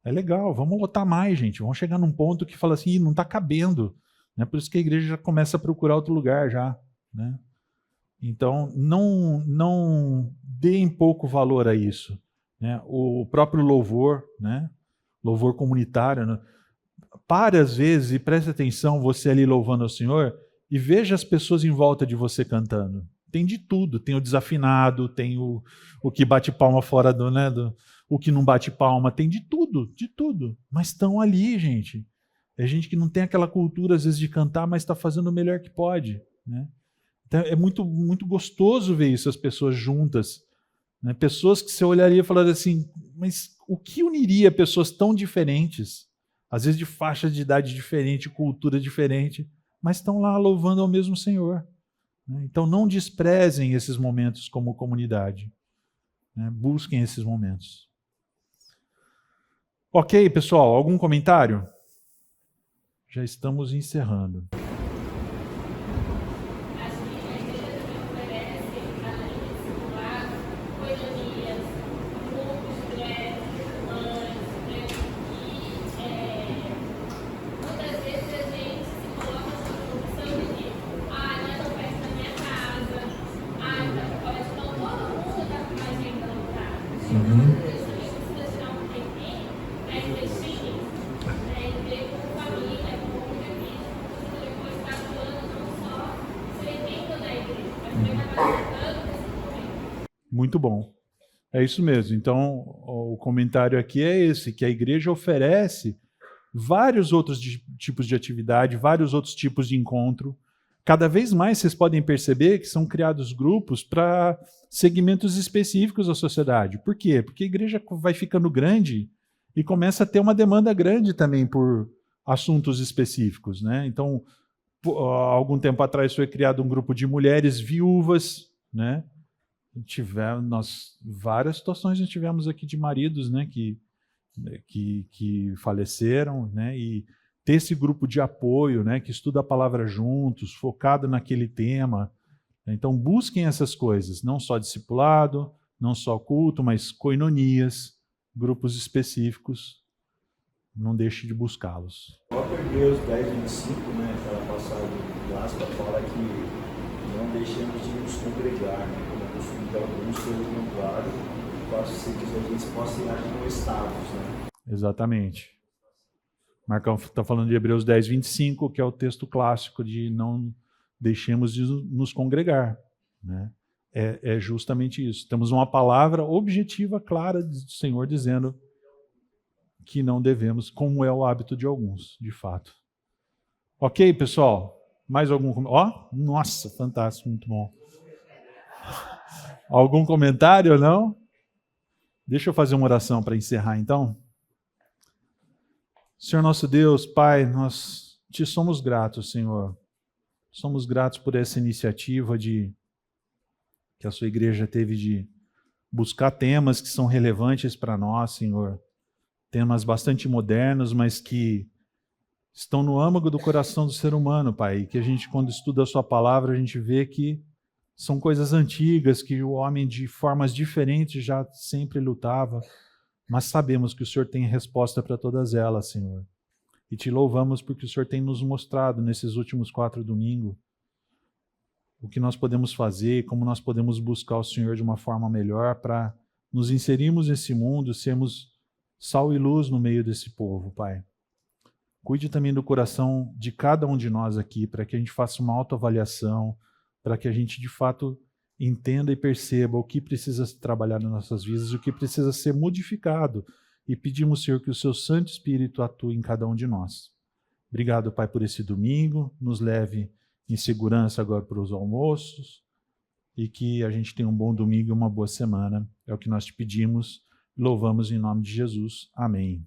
É legal, vamos lotar mais, gente. Vamos chegar num ponto que fala assim, não está cabendo. Né? Por isso que a igreja já começa a procurar outro lugar já. Né? Então, não deem pouco valor a isso. Né? O próprio louvor, né? Louvor comunitário, né? Pare às vezes e preste atenção, você ali louvando ao Senhor, e veja as pessoas em volta de você cantando. Tem de tudo, tem o desafinado, tem o que bate palma fora o que não bate palma, tem de tudo, mas estão ali, gente. É gente que não tem aquela cultura às vezes de cantar, mas está fazendo o melhor que pode. Né? Então, é muito, muito gostoso ver isso, as pessoas juntas. Né? Pessoas que você olharia e falaria assim, mas o que uniria pessoas tão diferentes, às vezes de faixa de idade diferente, cultura diferente, mas estão lá louvando ao mesmo Senhor. Né? Então não desprezem esses momentos como comunidade. Né? Busquem esses momentos. Ok, pessoal, algum comentário? Já estamos encerrando. Muito bom. É isso mesmo. Então, o comentário aqui é esse, que a igreja oferece vários outros tipos de atividade, vários outros tipos de encontro. Cada vez mais vocês podem perceber que são criados grupos para segmentos específicos da sociedade. Por quê? Porque a igreja vai ficando grande e começa a ter uma demanda grande também por assuntos específicos. Né? Então, há algum tempo atrás foi criado um grupo de mulheres viúvas, né? Nós várias situações nós tivemos aqui de maridos, né, que faleceram, né, e ter esse grupo de apoio, né, que estuda a palavra juntos, focado naquele tema. Então busquem essas coisas, não só discipulado, não só culto, mas koinonias, grupos específicos. Não deixe de buscá-los. O próprio Hebreus 10:25, né, aquela passagem clássica, fala que não deixemos de nos congregar, né, como costume de alguns pelo contrário, faça ser que a gente possa ir admoestados. Né? Exatamente. Marcão está falando de Hebreus 10:25, que é o texto clássico de não deixemos de nos congregar. Né? É justamente isso. Temos uma palavra objetiva, clara do Senhor dizendo que não devemos, como é o hábito de alguns, de fato. Ok, pessoal? Mais algum comentário? Nossa, fantástico, muito bom. Algum comentário ou não? Deixa eu fazer uma oração para encerrar então. Senhor nosso Deus, Pai, nós te somos gratos, Senhor. Somos gratos por essa iniciativa que a sua igreja teve de buscar temas que são relevantes para nós, Senhor. Temas bastante modernos, mas que estão no âmago do coração do ser humano, Pai. E que a gente, quando estuda a sua palavra, a gente vê que são coisas antigas, que o homem de formas diferentes já sempre lutava, mas sabemos que o Senhor tem resposta para todas elas, Senhor. E te louvamos porque o Senhor tem nos mostrado nesses últimos 4 domingos o que nós podemos fazer, como nós podemos buscar o Senhor de uma forma melhor para nos inserirmos nesse mundo, sermos sal e luz no meio desse povo, Pai. Cuide também do coração de cada um de nós aqui, para que a gente faça uma autoavaliação, para que a gente de fato entenda e perceba o que precisa ser trabalhado nas nossas vidas, o que precisa ser modificado. E pedimos, Senhor, que o seu Santo Espírito atue em cada um de nós. Obrigado, Pai, por esse domingo. Nos leve em segurança agora para os almoços e que a gente tenha um bom domingo e uma boa semana. É o que nós te pedimos. Louvamos em nome de Jesus. Amém.